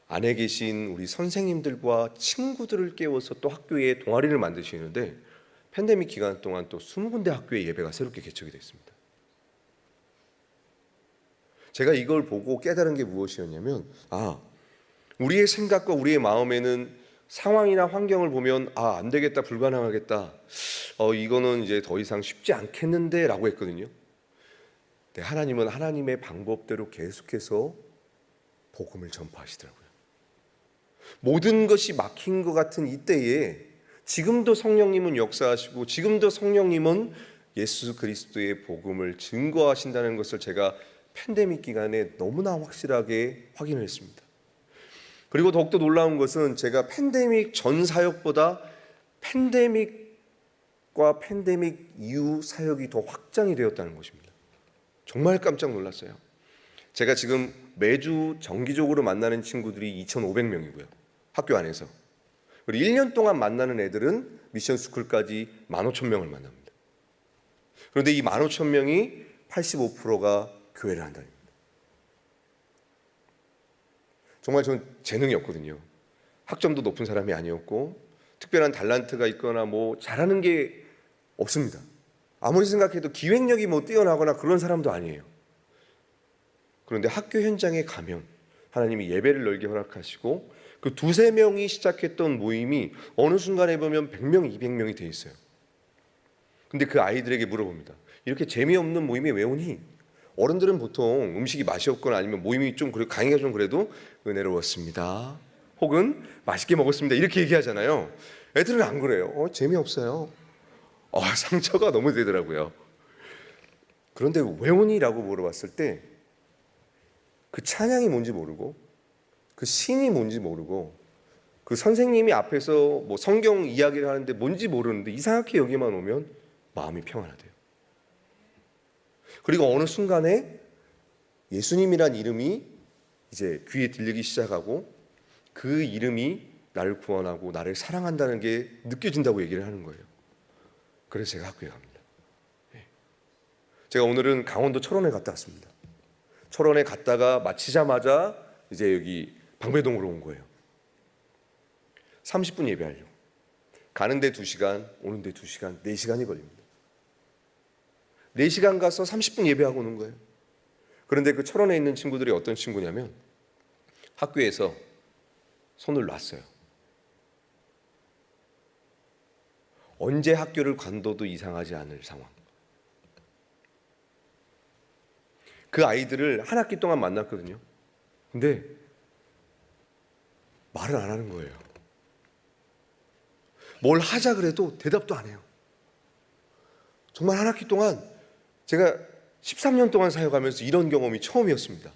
안에 계신 우리 선생님들과 친구들을 깨워서 또 학교에 동아리를 만드시는데, 팬데믹 기간 동안 또 20군데 학교에 예배가 새롭게 개척이 됐습니다. 제가 이걸 보고 깨달은 게 무엇이었냐면, 우리의 생각과 우리의 마음에는 상황이나 환경을 보면 안 되겠다, 불가능하겠다, 이거는 이제 더 이상 쉽지 않겠는데 라고 했거든요. 네, 하나님은 하나님의 방법대로 계속해서 복음을 전파하시더라고요. 모든 것이 막힌 것 같은 이때에 지금도 성령님은 역사하시고 지금도 성령님은 예수 그리스도의 복음을 증거하신다는 것을 제가 팬데믹 기간에 너무나 확실하게 확인을 했습니다. 그리고 더욱더 놀라운 것은 제가 팬데믹 전 사역보다 팬데믹과 팬데믹 이후 사역이 더 확장이 되었다는 것입니다. 정말 깜짝 놀랐어요. 제가 지금 매주 정기적으로 만나는 친구들이 2,500명이고요. 학교 안에서. 그리고 1년 동안 만나는 애들은 미션 스쿨까지 15,000명을 만납니다. 그런데 이 15,000명이 85%가 교회를 한다는 겁니다. 정말 저는 재능이 없거든요. 학점도 높은 사람이 아니었고 특별한 달란트가 있거나 잘하는 게 없습니다. 아무리 생각해도 기획력이 뛰어나거나 그런 사람도 아니에요. 그런데 학교 현장에 가면 하나님이 예배를 열게 허락하시고 그 2-3명이 시작했던 모임이 어느 순간에 보면 100명, 200명이 돼 있어요. 근데 그 아이들에게 물어봅니다. 이렇게 재미없는 모임에 왜 오니? 어른들은 보통 음식이 맛이 없거나 아니면 모임이 좀 강의가 좀 그래도 은혜로웠습니다, 혹은 맛있게 먹었습니다, 이렇게 얘기하잖아요. 애들은 안 그래요. 재미없어요. 상처가 너무 되더라고요. 그런데 왜 오니? 라고 물어봤을 때 그 찬양이 뭔지 모르고 그 신이 뭔지 모르고 그 선생님이 앞에서 성경 이야기를 하는데 뭔지 모르는데 이상하게 여기만 오면 마음이 평안하대요. 그리고 어느 순간에 예수님이란 이름이 이제 귀에 들리기 시작하고 그 이름이 나를 구원하고 나를 사랑한다는 게 느껴진다고 얘기를 하는 거예요. 그래서 제가 학교에 갑니다. 제가 오늘은 강원도 철원에 갔다 왔습니다. 철원에 갔다가 마치자마자 이제 여기 방배동으로 온 거예요. 30분 예배하려고. 가는데 2시간, 오는데 2시간, 4시간이 걸립니다. 4시간 가서 30분 예배하고 오는 거예요. 그런데 그 철원에 있는 친구들이 어떤 친구냐면 학교에서 손을 놨어요. 언제 학교를 관둬도 이상하지 않을 상황. 그 아이들을 한 학기 동안 만났거든요. 근데 말을 안 하는 거예요. 뭘 하자 그래도 대답도 안 해요. 정말 한 학기 동안 제가 13년 동안 사역하면서 이런 경험이 처음이었습니다.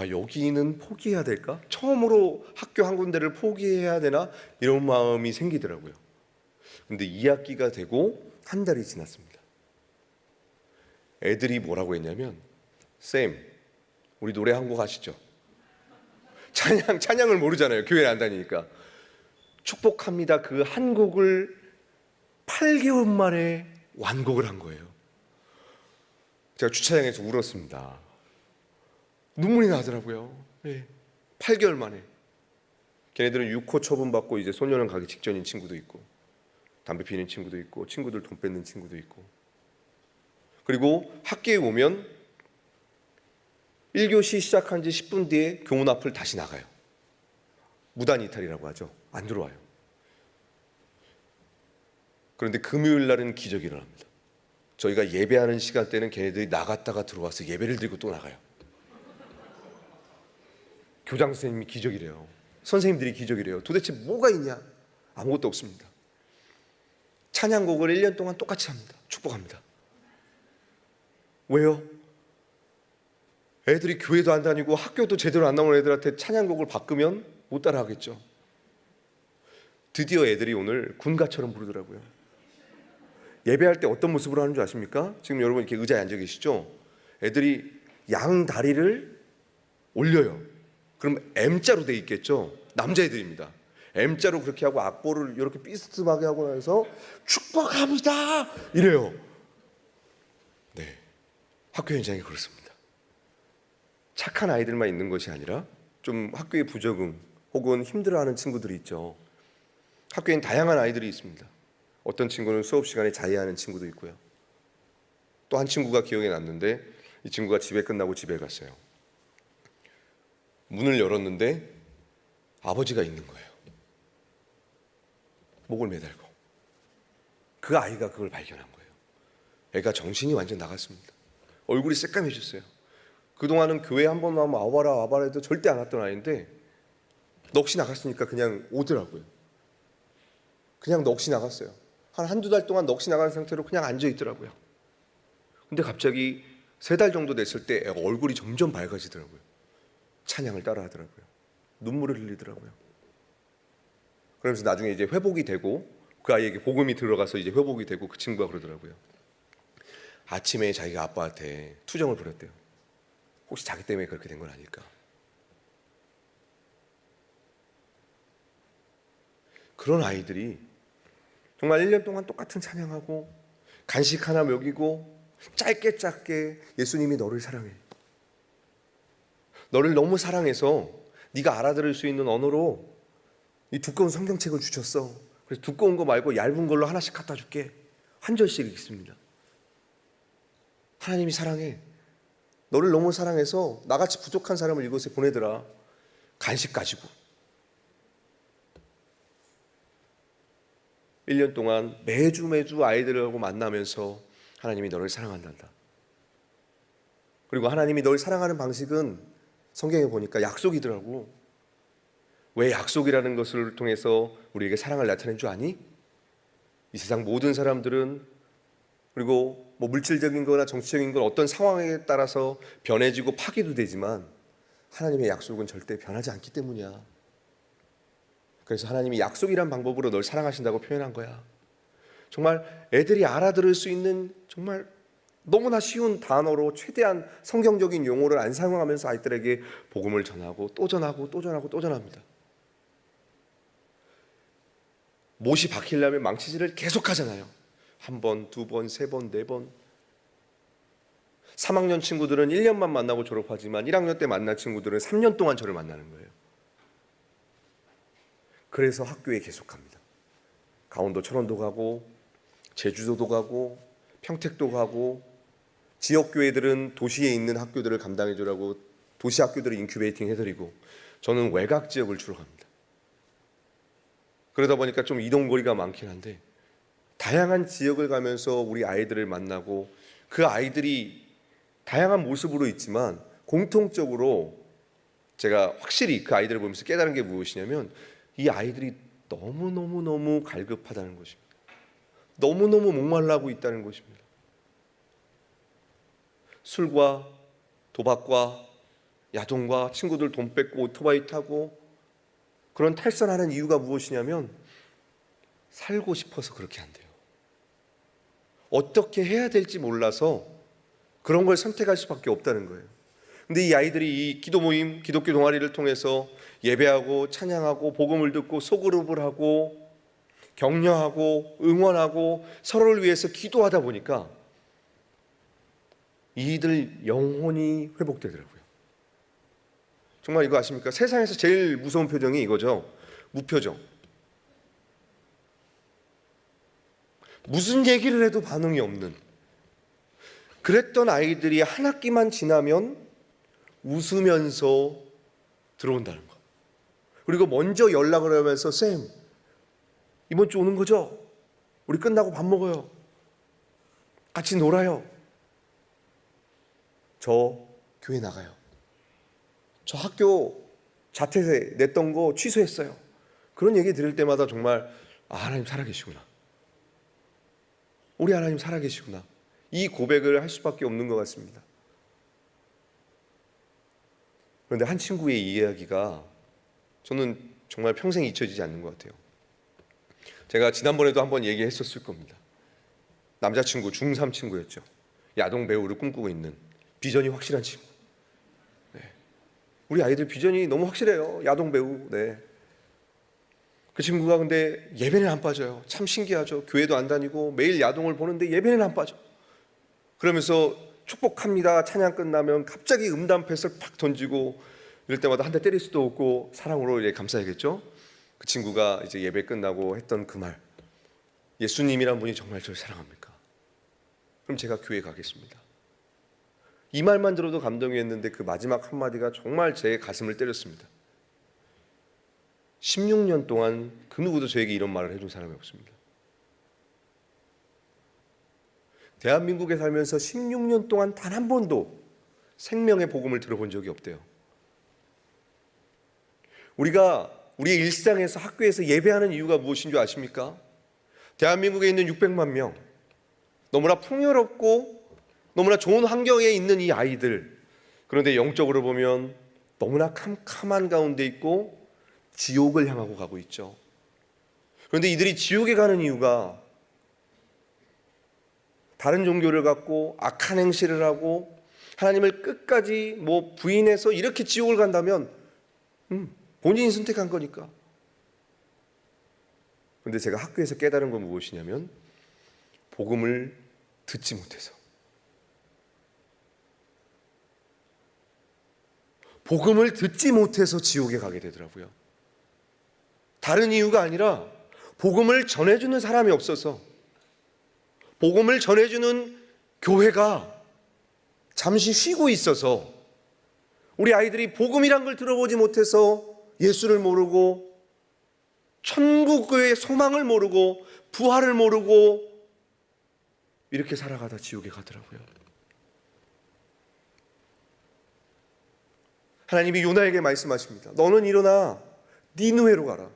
여기는 포기해야 될까? 처음으로 학교 한 군데를 포기해야 되나? 이런 마음이 생기더라고요. 근데 2학기가 되고 한 달이 지났습니다. 애들이 뭐라고 했냐면, 쌤, 우리 노래 한 곡 하시죠. 찬양을 모르잖아요. 교회에 안 다니니까. 축복합니다. 그 한 곡을 8개월 만에 완곡을 한 거예요. 제가 주차장에서 울었습니다. 눈물이 나더라고요. 8개월 만에. 걔네들은 6호 처분받고 이제 소년원 가기 직전인 친구도 있고, 담배 피는 친구도 있고, 친구들 돈 뺏는 친구도 있고. 그리고 학교에 오면 1교시 시작한 지 10분 뒤에 교문 앞을 다시 나가요. 무단 이탈이라고 하죠. 안 들어와요. 그런데 금요일 날은 기적이 일어납니다. 저희가 예배하는 시간대는 걔네들이 나갔다가 들어와서 예배를 드리고 또 나가요. 교장 선생님이 기적이래요. 선생님들이 기적이래요. 도대체 뭐가 있냐? 아무것도 없습니다. 찬양곡을 1년 동안 똑같이 합니다. 축복합니다. 왜요? 애들이 교회도 안 다니고 학교도 제대로 안 나오는 애들한테 찬양곡을 바꾸면 못 따라하겠죠. 드디어 애들이 오늘 군가처럼 부르더라고요. 예배할 때 어떤 모습으로 하는 줄 아십니까? 지금 여러분 이렇게 의자에 앉아 계시죠? 애들이 양 다리를 올려요. 그럼 M자로 돼 있겠죠? 남자애들입니다. M자로 그렇게 하고 악보를 이렇게 삐스듬하게 하고 나서 축복합니다 이래요. 네, 학교 현장이 그렇습니다. 착한 아이들만 있는 것이 아니라 좀 학교에 부적응 혹은 힘들어하는 친구들이 있죠. 학교엔 다양한 아이들이 있습니다. 어떤 친구는 수업 시간에 자해하는 친구도 있고요. 또 한 친구가 기억에 남는데 이 친구가 집에 끝나고 집에 갔어요. 문을 열었는데 아버지가 있는 거예요. 목을 매달고. 그 아이가 그걸 발견한 거예요. 애가 정신이 완전 나갔습니다. 얼굴이 새까매졌어요. 그동안은 교회 한 번 나오면 와봐라 해도 절대 안 왔던 아이인데 넋이 나갔으니까 그냥 오더라고요. 그냥 넋이 나갔어요. 한두 달 동안 넋이 나간 상태로 그냥 앉아 있더라고요. 근데 갑자기 3달 정도 됐을 때 애가 얼굴이 점점 밝아지더라고요. 찬양을 따라 하더라고요. 눈물을 흘리더라고요. 그러면서 나중에 이제 회복이 되고 그 아이에게 복음이 들어가서 이제 회복이 되고 그 친구가 그러더라고요. 아침에 자기가 아빠한테 투정을 부렸대요. 혹시 자기 때문에 그렇게 된 건 아닐까? 그런 아이들이 정말 1년 동안 똑같은 찬양하고 간식 하나 먹이고 짧게 예수님이 너를 사랑해. 너를 너무 사랑해서 네가 알아들을 수 있는 언어로 이 두꺼운 성경책을 주셨어. 그래서 두꺼운 거 말고 얇은 걸로 하나씩 갖다 줄게. 한 절씩 읽습니다. 하나님이 사랑해. 너를 너무 사랑해서 나같이 부족한 사람을 이곳에 보내더라. 간식 가지고. 1년 동안 매주 아이들하고 만나면서 하나님이 너를 사랑한단다. 그리고 하나님이 널 사랑하는 방식은 성경에 보니까 약속이더라고. 왜 약속이라는 것을 통해서 우리에게 사랑을 나타낸 줄 아니? 이 세상 모든 사람들은 그리고 뭐 물질적인 거나 정치적인 건 어떤 상황에 따라서 변해지고 파괴도 되지만 하나님의 약속은 절대 변하지 않기 때문이야. 그래서 하나님이 약속이란 방법으로 널 사랑하신다고 표현한 거야. 정말 애들이 알아들을 수 있는 정말 너무나 쉬운 단어로 최대한 성경적인 용어를 안 사용하면서 아이들에게 복음을 전하고 또 전합니다. 못이 박히려면 망치질을 계속 하잖아요. 1번, 2번, 3번, 4번. 3학년 친구들은 1년만 만나고 졸업하지만 1학년 때 만난 친구들은 3년 동안 저를 만나는 거예요. 그래서 학교에 계속합니다. 강원도 철원도 가고 제주도도 가고 평택도 가고 지역교회들은 도시에 있는 학교들을 감당해 주라고 도시 학교들을 인큐베이팅 해드리고 저는 외곽 지역을 주로 갑니다. 그러다 보니까 좀 이동거리가 많긴 한데 다양한 지역을 가면서 우리 아이들을 만나고 그 아이들이 다양한 모습으로 있지만 공통적으로 제가 확실히 그 아이들을 보면서 깨달은 게 무엇이냐면 이 아이들이 너무 갈급하다는 것입니다. 너무너무 목말라하고 있다는 것입니다. 술과 도박과 야동과 친구들 돈 뺏고 오토바이 타고 그런 탈선하는 이유가 무엇이냐면 살고 싶어서 그렇게 한대요. 어떻게 해야 될지 몰라서 그런 걸 선택할 수밖에 없다는 거예요. 근데 이 아이들이 이 기도 모임, 기독교 동아리를 통해서 예배하고 찬양하고 복음을 듣고 소그룹을 하고 격려하고 응원하고 서로를 위해서 기도하다 보니까 이들 영혼이 회복되더라고요. 정말 이거 아십니까? 세상에서 제일 무서운 표정이 이거죠. 무표정. 무슨 얘기를 해도 반응이 없는 그랬던 아이들이 한 학기만 지나면 웃으면서 들어온다는 거. 그리고 먼저 연락을 하면서 쌤 이번 주 오는 거죠? 우리 끝나고 밥 먹어요. 같이 놀아요. 저 교회 나가요. 저 학교 자퇴 냈던 거 취소했어요. 그런 얘기 들을 때마다 정말 하나님 살아계시구나. 우리 하나님 살아계시구나. 이 고백을 할 수밖에 없는 것 같습니다. 그런데 한 친구의 이 이야기가 저는 정말 평생 잊혀지지 않는 것 같아요. 제가 지난번에도 한번 얘기했었을 겁니다. 남자친구, 중3 친구였죠. 야동 배우를 꿈꾸고 있는 비전이 확실한 친구. 네. 우리 아이들 비전이 너무 확실해요. 야동 배우. 네. 그 친구가 근데 예배는 안 빠져요. 참 신기하죠. 교회도 안 다니고 매일 야동을 보는데 예배는 안 빠져. 그러면서 축복합니다. 찬양 끝나면 갑자기 음담 패스를 팍 던지고 이럴 때마다 한 대 때릴 수도 없고 사랑으로 이제 감싸야겠죠. 그 친구가 이제 예배 끝나고 했던 그 말, 예수님이란 분이 정말 저를 사랑합니까? 그럼 제가 교회 가겠습니다. 이 말만 들어도 감동이었는데 그 마지막 한마디가 정말 제 가슴을 때렸습니다. 16년 동안 그 누구도 저에게 이런 말을 해준 사람이 없습니다. 대한민국에 살면서 16년 동안 단 한 번도 생명의 복음을 들어본 적이 없대요. 우리가 우리의 일상에서 학교에서 예배하는 이유가 무엇인 줄 아십니까? 대한민국에 있는 600만 명, 너무나 풍요롭고 너무나 좋은 환경에 있는 이 아이들, 그런데 영적으로 보면 너무나 캄캄한 가운데 있고 지옥을 향하고 가고 있죠. 그런데 이들이 지옥에 가는 이유가 다른 종교를 갖고 악한 행실을 하고 하나님을 끝까지 부인해서 이렇게 지옥을 간다면 본인이 선택한 거니까. 그런데 제가 학교에서 깨달은 건 무엇이냐면 복음을 듣지 못해서, 복음을 듣지 못해서 지옥에 가게 되더라고요. 다른 이유가 아니라 복음을 전해주는 사람이 없어서, 복음을 전해주는 교회가 잠시 쉬고 있어서 우리 아이들이 복음이란 걸 들어보지 못해서 예수를 모르고 천국의 소망을 모르고 부활을 모르고 이렇게 살아가다 지옥에 가더라고요. 하나님이 요나에게 말씀하십니다. 너는 일어나 니느웨로 가라.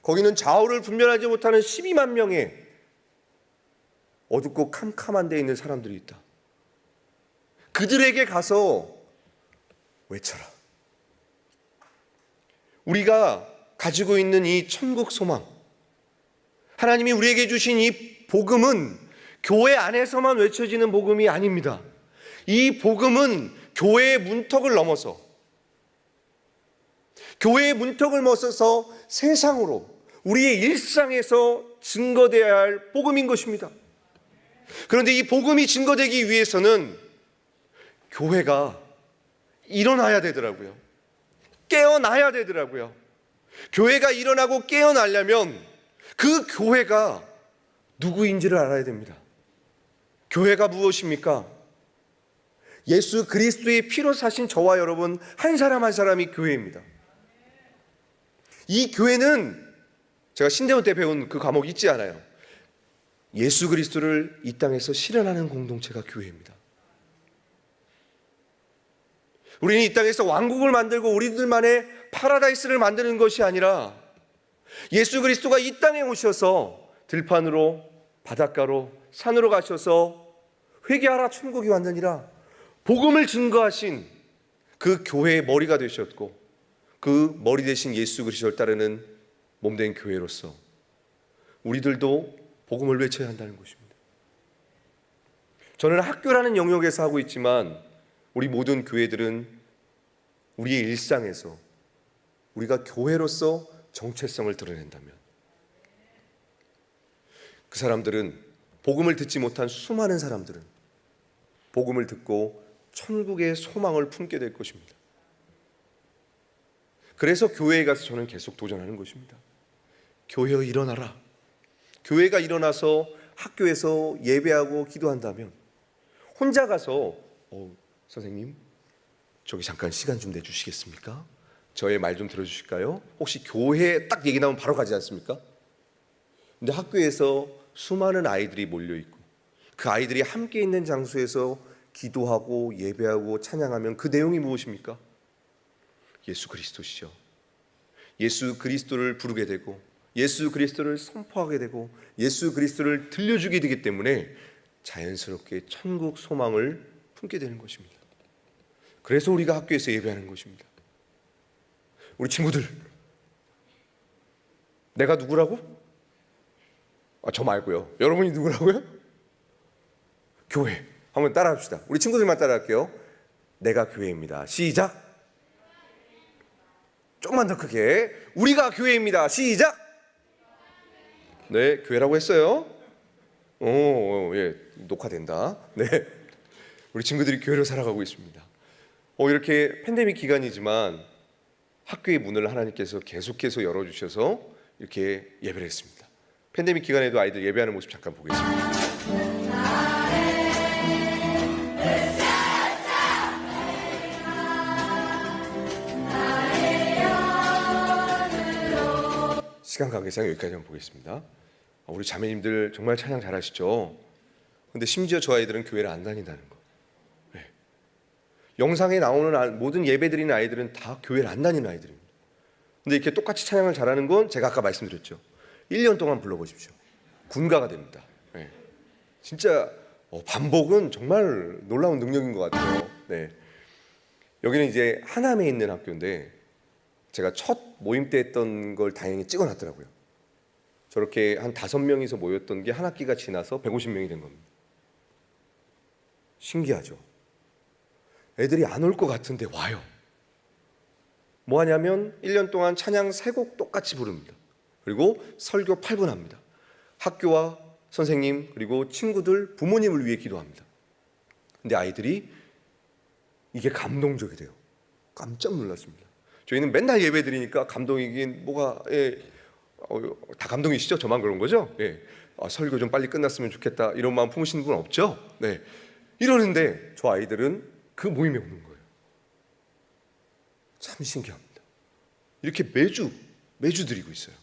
거기는 좌우를 분별하지 못하는 12만 명의 어둡고 캄캄한 데 있는 사람들이 있다. 그들에게 가서 외쳐라. 우리가 가지고 있는 이 천국 소망, 하나님이 우리에게 주신 이 복음은 교회 안에서만 외쳐지는 복음이 아닙니다. 이 복음은 교회의 문턱을 넘어서, 교회의 문턱을 넘어서서 세상으로, 우리의 일상에서 증거되어야 할 복음인 것입니다. 그런데 이 복음이 증거되기 위해서는 교회가 일어나야 되더라고요. 깨어나야 되더라고요. 교회가 일어나고 깨어나려면 그 교회가 누구인지를 알아야 됩니다. 교회가 무엇입니까? 예수 그리스도의 피로 사신 저와 여러분 한 사람 한 사람이 교회입니다. 이 교회는 제가 신대원 때 배운 그 과목 잊지 않아요. 예수 그리스도를 이 땅에서 실현하는 공동체가 교회입니다. 우리는 이 땅에서 왕국을 만들고 우리들만의 파라다이스를 만드는 것이 아니라 예수 그리스도가 이 땅에 오셔서 들판으로, 바닷가로, 산으로 가셔서 회개하라 천국이 왔느니라 복음을 증거하신 그 교회의 머리가 되셨고, 그 머리 대신 예수 그리스도를 따르는 몸된 교회로서 우리들도 복음을 외쳐야 한다는 것입니다. 저는 학교라는 영역에서 하고 있지만 우리 모든 교회들은 우리의 일상에서 우리가 교회로서 정체성을 드러낸다면 그 사람들은, 복음을 듣지 못한 수많은 사람들은 복음을 듣고 천국의 소망을 품게 될 것입니다. 그래서 교회에 가서 저는 계속 도전하는 것입니다. 교회여 일어나라. 교회가 일어나서 학교에서 예배하고 기도한다면 혼자 가서 선생님 저기 잠깐 시간 좀 내주시겠습니까? 저의 말 좀 들어주실까요? 혹시 교회 딱 얘기 나오면 바로 가지 않습니까? 근데 학교에서 수많은 아이들이 몰려있고 그 아이들이 함께 있는 장소에서 기도하고 예배하고 찬양하면 그 내용이 무엇입니까? 예수 그리스도시죠. 예수 그리스도를 부르게 되고 예수 그리스도를 선포하게 되고 예수 그리스도를 들려주게 되기 때문에 자연스럽게 천국 소망을 품게 되는 것입니다. 그래서 우리가 학교에서 예배하는 것입니다. 우리 친구들, 내가 누구라고? 저 말고요. 여러분이 누구라고요? 교회. 한번 따라합시다. 우리 친구들만 따라할게요. 내가 교회입니다. 시작. 조금만 더 크게. 우리가 교회입니다. 시작. 네, 교회라고 했어요. 예, 녹화된다. 네, 우리 친구들이 교회로 살아가고 있습니다. 이렇게 팬데믹 기간이지만 학교의 문을 하나님께서 계속해서 열어주셔서 이렇게 예배를 했습니다. 팬데믹 기간에도 아이들 예배하는 모습 잠깐 보겠습니다. 시간 관계상 여기까지 한번 보겠습니다. 우리 자매님들 정말 찬양 잘하시죠? 근데 심지어 저 아이들은 교회를 안 다닌다는 거. 네. 영상에 나오는 모든 예배 드리는 아이들은 다 교회를 안 다니는 아이들입니다. 근데 이렇게 똑같이 찬양을 잘하는 건 제가 아까 말씀드렸죠. 1년 동안 불러보십시오. 군가가 됩니다. 네. 진짜 반복은 정말 놀라운 능력인 것 같아요. 네. 여기는 이제 하남에 있는 학교인데 제가 첫 모임 때 했던 걸 다행히 찍어놨더라고요. 저렇게 한 5명이서 모였던 게 한 학기가 지나서 150명이 된 겁니다. 신기하죠? 애들이 안 올 것 같은데 와요. 뭐 하냐면 1년 동안 찬양 3곡 똑같이 부릅니다. 그리고 설교 8분 합니다. 학교와 선생님 그리고 친구들, 부모님을 위해 기도합니다. 근데 아이들이 이게 감동적이 돼요. 깜짝 놀랐습니다. 저희는 맨날 예배 드리니까 감동이긴 뭐가 다 감동이시죠? 저만 그런 거죠? 예. 설교 좀 빨리 끝났으면 좋겠다 이런 마음 품으시는 분 없죠? 네. 이러는데 저 아이들은 그 모임에 오는 거예요. 참 신기합니다. 이렇게 매주 드리고 있어요.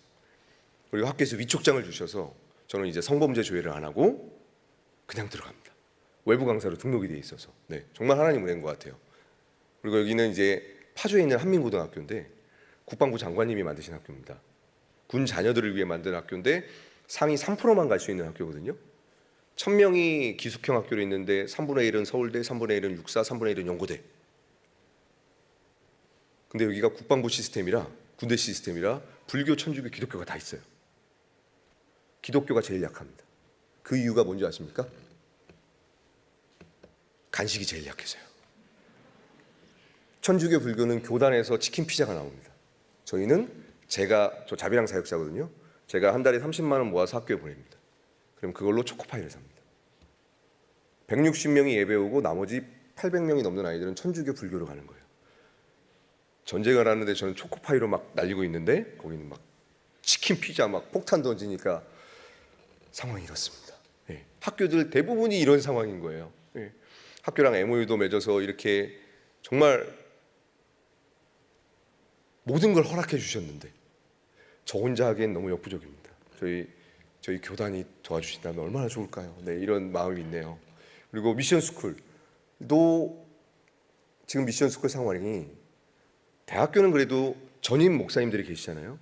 그리고 학교에서 위촉장을 주셔서 저는 이제 성범죄 조회를 안 하고 그냥 들어갑니다. 외부 강사로 등록이 돼 있어서. 네, 정말 하나님 은혜인 것 같아요. 그리고 여기는 이제 파주에 있는 한민고등학교인데 국방부 장관님이 만드신 학교입니다. 군 자녀들을 위해 만든 학교인데 상위 3%만 갈 수 있는 학교거든요. 1000명이 기숙형 학교로 있는데 3분의 1은 서울대, 3분의 1은 육사, 3분의 1은 연고대. 근데 여기가 국방부 시스템이라, 군대 시스템이라 불교, 천주교, 기독교가 다 있어요. 기독교가 제일 약합니다. 그 이유가 뭔지 아십니까? 간식이 제일 약해서요. 천주교, 불교는 교단에서 치킨 피자가 나옵니다. 저희는 저 자비랑 사역자거든요. 제가 한 달에 30만 원 모아서 학교에 보냅니다. 그럼 그걸로 초코파이를 삽니다. 160명이 예배 오고 나머지 800명이 넘는 아이들은 천주교, 불교로 가는 거예요. 전쟁을 하는데 저는 초코파이로 막 날리고 있는데 거기는 막 치킨 피자 막 폭탄 던지니까 상황이 이렇습니다. 네. 학교들 대부분이 이런 상황인 거예요. 네. 학교랑 MOU도 맺어서 이렇게 정말 모든 걸 허락해 주셨는데 저 혼자 하기엔 너무 역부족입니다. 저희 교단이 도와주신다면 얼마나 좋을까요? 네, 이런 마음이 있네요. 그리고 미션스쿨도 지금 미션스쿨 상황이 대학교는 그래도 전임 목사님들이 계시잖아요.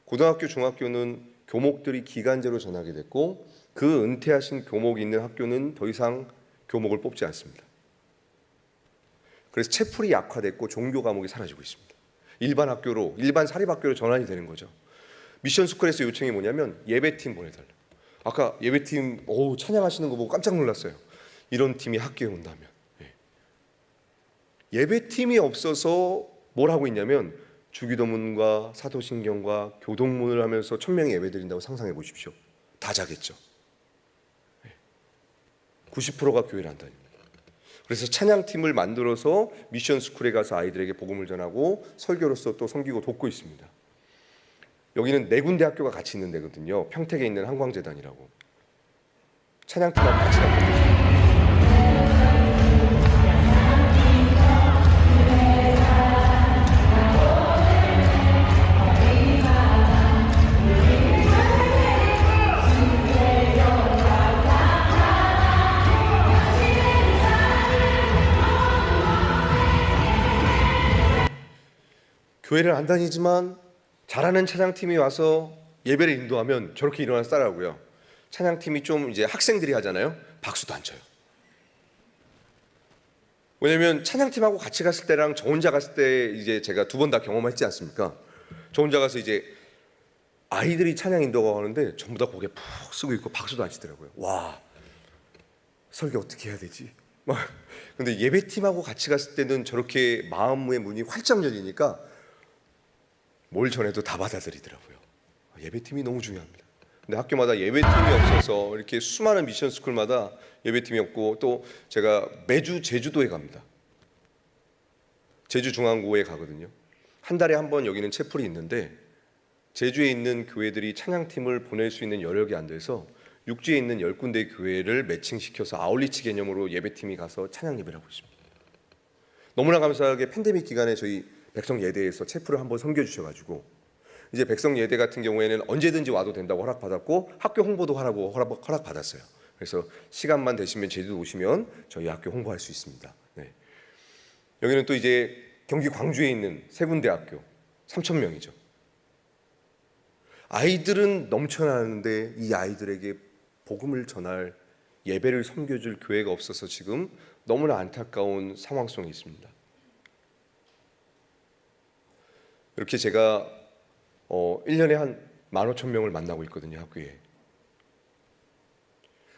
고등학교, 중학교는 교목들이 기간제로 전하게 됐고 그 은퇴하신 교목이 있는 학교는 더 이상 교목을 뽑지 않습니다. 그래서 채플이 약화됐고 종교 과목이 사라지고 있습니다. 일반 사립학교로 전환이 되는 거죠. 미션스쿨에서 요청이 뭐냐면 예배팀 보내달라. 아까 예배팀 찬양하시는 거 보고 깜짝 놀랐어요. 이런 팀이 학교에 온다면. 예배팀이 없어서 뭘 하고 있냐면 주기도문과 사도신경과 교동문을 하면서 1000명이 예배드린다고 상상해 보십시오. 다 자겠죠. 90%가 교회를 안 다닙니다. 그래서 찬양팀을 만들어서 미션스쿨에 가서 아이들에게 복음을 전하고 설교로서 또 섬기고 돕고 있습니다. 여기는 4군데 학교가 같이 있는 데거든요. 평택에 있는 한광재단이라고. 찬양팀하고 같이 가고 있습니다. 교회를 안 다니지만 잘하는 찬양팀이 와서 예배를 인도하면 저렇게 일어나서 따라하고요. 찬양팀이 좀 이제 학생들이 하잖아요. 박수도 안 쳐요. 왜냐면 찬양팀하고 같이 갔을 때랑 저 혼자 갔을 때 이제 제가 두 번 다 경험했지 않습니까? 저 혼자 가서 이제 아이들이 찬양 인도가 하는데 전부 다 고개 푹 쓰고 있고 박수도 안 치더라고요. 와, 설교 어떻게 해야 되지? 막 근데 예배팀하고 같이 갔을 때는 저렇게 마음의 문이 활짝 열리니까 뭘 전해도 다 받아들이더라고요. 예배팀이 너무 중요합니다. 근데 학교마다 예배팀이 없어서 이렇게 수많은 미션 스쿨마다 예배팀이 없고, 또 제가 매주 제주도에 갑니다. 제주중앙고에 가거든요. 한 달에 한 번 여기는 채플이 있는데 제주에 있는 교회들이 찬양팀을 보낼 수 있는 여력이 안 돼서 육지에 있는 10군데 교회를 매칭시켜서 아울리치 개념으로 예배팀이 가서 찬양 예배를 하고 있습니다. 너무나 감사하게 팬데믹 기간에 저희 백성예대에서 채플을 한번 섬겨주셔가지고 이제 백성예대 같은 경우에는 언제든지 와도 된다고 허락받았고 학교 홍보도 하라고 허락받았어요. 그래서 시간만 되시면 제주도 오시면 저희 학교 홍보할 수 있습니다. 네. 여기는 또 이제 경기 광주에 있는 세 군데 학교 3,000명이죠. 아이들은 넘쳐나는데 이 아이들에게 복음을 전할 예배를 섬겨줄 교회가 없어서 지금 너무나 안타까운 상황 속에 있습니다. 이렇게 제가 1년에 한 15,000명을 만나고 있거든요, 학교에.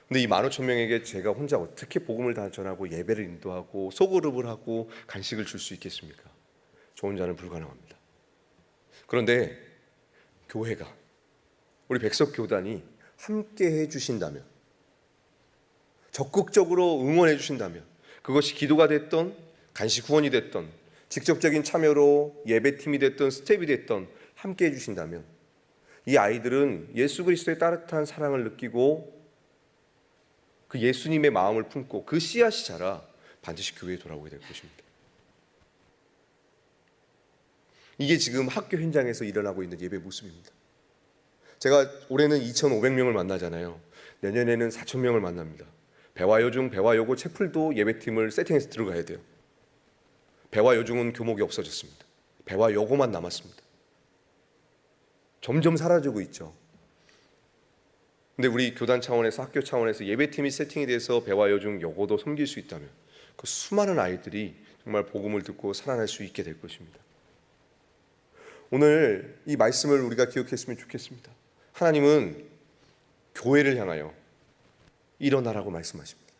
근데 이 15,000명에게 제가 혼자 어떻게 복음을 다 전하고 예배를 인도하고 소그룹을 하고 간식을 줄 수 있겠습니까? 저 혼자는 불가능합니다. 그런데 교회가, 우리 백석교단이 함께 해주신다면, 적극적으로 응원해 주신다면, 그것이 기도가 됐던, 간식 후원이 됐던, 직접적인 참여로 예배팀이 됐던, 스텝이 됐던, 함께 해주신다면 이 아이들은 예수 그리스도의 따뜻한 사랑을 느끼고 그 예수님의 마음을 품고 그 씨앗이 자라 반드시 교회에 돌아오게 될 것입니다. 이게 지금 학교 현장에서 일어나고 있는 예배 모습입니다. 제가 올해는 2,500명을 만나잖아요. 내년에는 4,000명을 만납니다. 배화여중, 배화여고, 채플도 예배팀을 세팅해서 들어가야 돼요. 배화여중은 교목이 없어졌습니다. 배화여고만 남았습니다. 점점 사라지고 있죠. 근데 우리 교단 차원에서, 학교 차원에서 예배팀이 세팅이 돼서 배화여중, 여고도 섬길 수 있다면 그 수많은 아이들이 정말 복음을 듣고 살아날 수 있게 될 것입니다. 오늘 이 말씀을 우리가 기억했으면 좋겠습니다. 하나님은 교회를 향하여 일어나라고 말씀하십니다.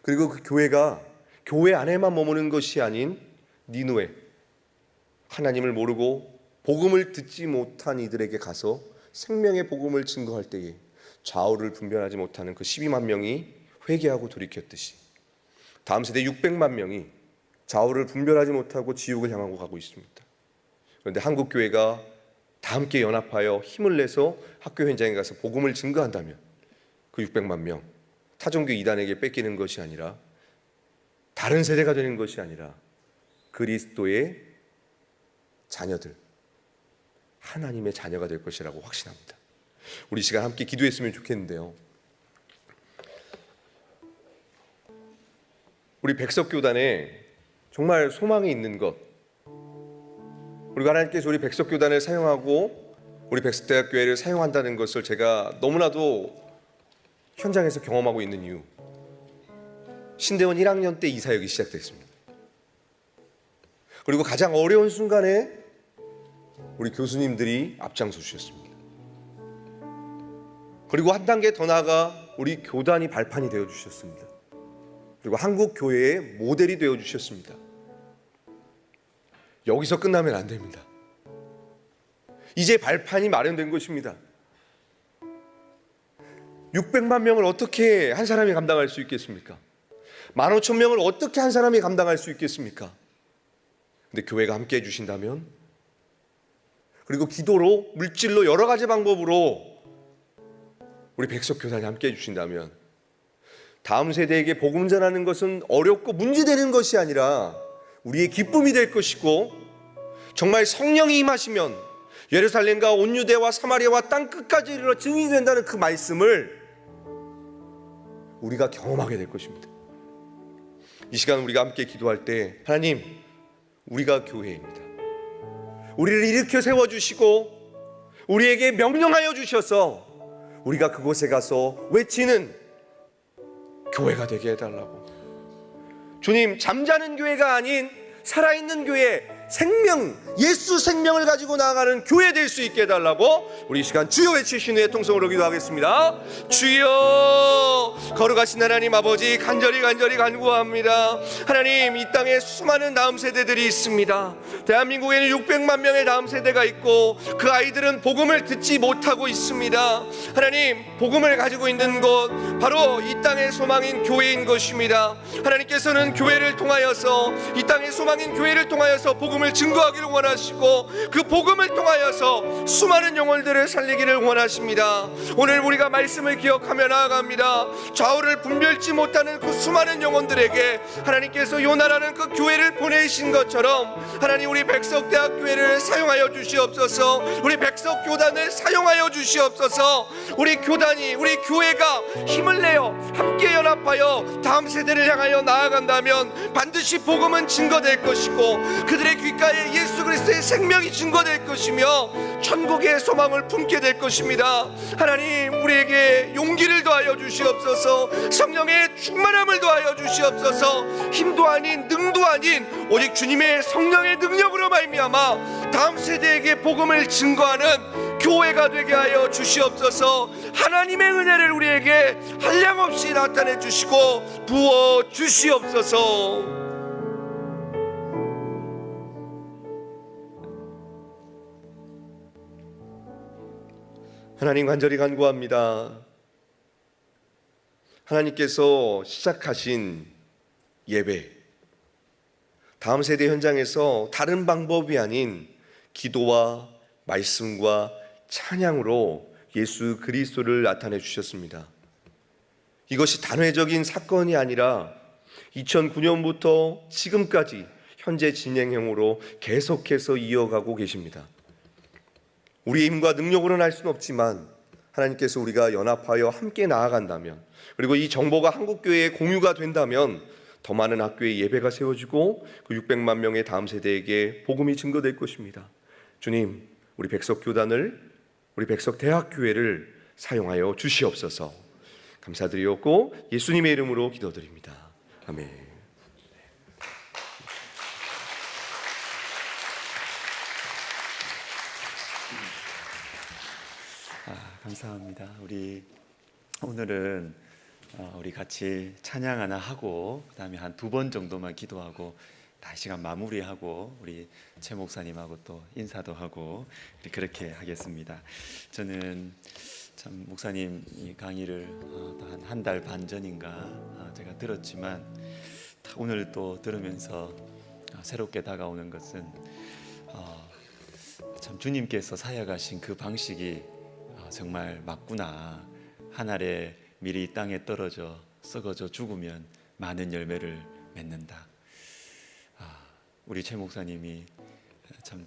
그리고 그 교회가 교회 안에만 머무는 것이 아닌 니느웨, 하나님을 모르고 복음을 듣지 못한 이들에게 가서 생명의 복음을 증거할 때에 좌우를 분별하지 못하는 그 12만 명이 회개하고 돌이켰듯이 다음 세대 600만 명이 좌우를 분별하지 못하고 지옥을 향하고 가고 있습니다. 그런데 한국교회가 다 함께 연합하여 힘을 내서 학교 현장에 가서 복음을 증거한다면 그 600만 명, 타종교 이단에게 뺏기는 것이 아니라, 다른 세대가 되는 것이 아니라 그리스도의 자녀들, 하나님의 자녀가 될 것이라고 확신합니다. 우리 시간 함께 기도했으면 좋겠는데요. 우리 백석교단에 정말 소망이 있는 것, 우리가 하나님께서 우리 백석교단을 사용하고 우리 백석대학교회를 사용한다는 것을 제가 너무나도 현장에서 경험하고 있는 이유, 신대원 1학년 때 이 사역이 시작됐습니다. 그리고 가장 어려운 순간에 우리 교수님들이 앞장서 주셨습니다. 그리고 한 단계 더 나아가 우리 교단이 발판이 되어 주셨습니다. 그리고 한국 교회의 모델이 되어 주셨습니다. 여기서 끝나면 안 됩니다. 이제 발판이 마련된 것입니다. 600만 명을 어떻게 한 사람이 감당할 수 있겠습니까? 15,000명을 어떻게 한 사람이 감당할 수 있겠습니까? 근데 교회가 함께 해주신다면, 그리고 기도로, 물질로, 여러 가지 방법으로 우리 백석교단이 함께 해주신다면 다음 세대에게 복음 전하는 것은 어렵고 문제되는 것이 아니라 우리의 기쁨이 될 것이고, 정말 성령이 임하시면 예루살렘과 온 유대와 사마리아와 땅 끝까지 이르러 증인이 된다는 그 말씀을 우리가 경험하게 될 것입니다. 이 시간 우리가 함께 기도할 때, 하나님, 우리가 교회입니다. 우리를 일으켜 세워주시고 우리에게 명령하여 주셔서 우리가 그곳에 가서 외치는 교회가 되게 해달라고. 주님, 잠자는 교회가 아닌 살아있는 교회, 생명, 예수 생명을 가지고 나아가는 교회 될 수 있게 해달라고 우리 이 시간 주여 외치신 후에 통성으로 기도하겠습니다. 주여, 거룩하신 하나님 아버지, 간절히 간구합니다. 하나님, 이 땅에 수많은 다음 세대들이 있습니다. 대한민국에는 600만 명의 다음 세대가 있고 그 아이들은 복음을 듣지 못하고 있습니다. 하나님, 복음을 가지고 있는 곳 바로 이 땅의 소망인 교회인 것입니다. 하나님께서는 교회를 통하여서, 이 땅의 소망인 교회를 통하여서 복음을 증거하기를 원하시고 그 복음을 통하여서 수많은 영혼들을 살리기를 원하십니다. 오늘 우리가 말씀을 기억하며 나아갑니다. 좌우를 분별치 못하는 그 수많은 영혼들에게 하나님께서 요나라는 그 교회를 보내신 것처럼 하나님, 우리 백석대학교회를 사용하여 주시옵소서. 우리 백석교단을 사용하여 주시옵소서. 우리 교단이, 우리 교회가 힘을 내어 함께 연합하여 다음 세대를 향하여 나아간다면 반드시 복음은 증거될 것이고 그들의 귓가에 예수 그리스도의 생명이 증거될 것이며 천국의 소망을 품게 될 것입니다. 하나님, 우리에게 용기를 더하여 주시옵소서. 성령의 충만함을 더하여 주시옵소서. 힘도 아닌 능도 아닌 오직 주님의 성령의 능력으로 말미암아 다음 세대에게 복음을 증거하는 교회가 되게 하여 주시옵소서. 하나님의 은혜를 우리에게 한량없이 나타내 주시고 부어 주시옵소서. 하나님, 간절히 간구합니다. 하나님께서 시작하신 예배, 다음 세대 현장에서 다른 방법이 아닌 기도와 말씀과 찬양으로 예수 그리스도를 나타내 주셨습니다. 이것이 단회적인 사건이 아니라 2009년부터 지금까지 현재 진행형으로 계속해서 이어가고 계십니다. 우리의 힘과 능력으로는 할 수는 없지만 하나님께서 우리가 연합하여 함께 나아간다면, 그리고 이 정보가 한국교회에 공유가 된다면 더 많은 학교에 예배가 세워지고 그 600만 명의 다음 세대에게 복음이 증거될 것입니다. 주님, 우리 백석교단을, 우리 백석대학교회를 사용하여 주시옵소서. 감사드리옵고 예수님의 이름으로 기도드립니다. 아멘. 감사합니다. 우리 오늘은 우리 같이 찬양 하나 하고 그다음에 한 2번 정도만 기도하고 다 시간 마무리하고 우리 최 목사님하고 또 인사도 하고 그렇게 하겠습니다. 저는 참 목사님 이 강의를 한 달 반 전인가 제가 들었지만 오늘 또 들으면서 새롭게 다가오는 것은 참 주님께서 사역하신 그 방식이 정말 맞구나. 한 알의 밀이 이 땅에 떨어져 썩어져 죽으면 많은 열매를 맺는다. 우리 최 목사님이 참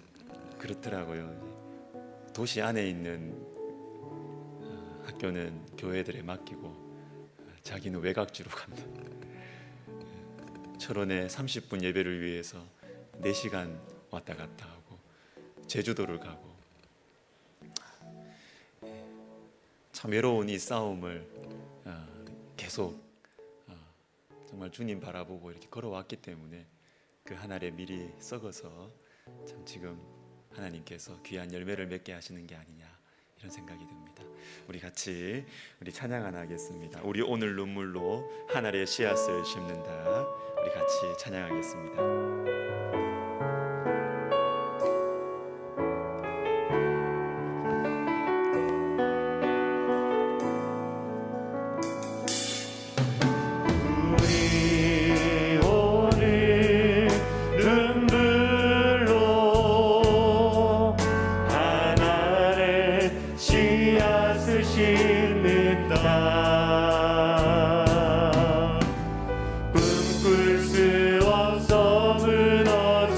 그렇더라고요. 도시 안에 있는 학교는 교회들에 맡기고 자기는 외곽지로 간다. 철원에 30분 예배를 위해서 4시간 왔다 갔다 하고 제주도를 가고 참 외로운 이 싸움을 계속 정말 주님 바라보고 이렇게 걸어왔기 때문에 그 한 알의 밀이 썩어서 참 지금 하나님께서 귀한 열매를 맺게 하시는 게 아니냐 이런 생각이 듭니다. 우리 같이 우리 찬양 하나 하겠습니다. 우리 오늘 눈물로 한 알의 씨앗을 심는다. 우리 같이 찬양하겠습니다. 꿈꿀 수 없어 무너져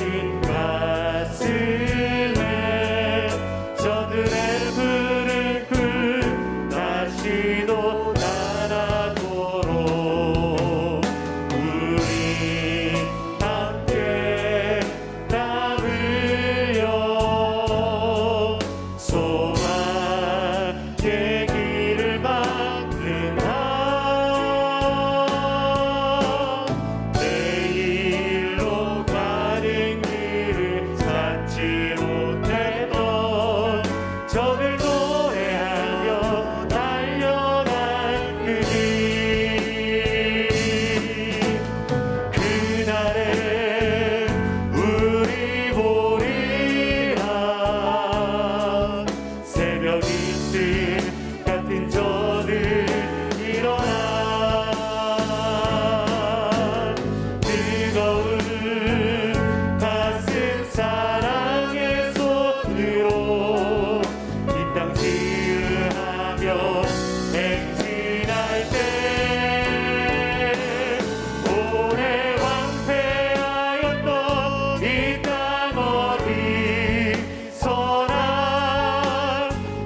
이 땅 어디서나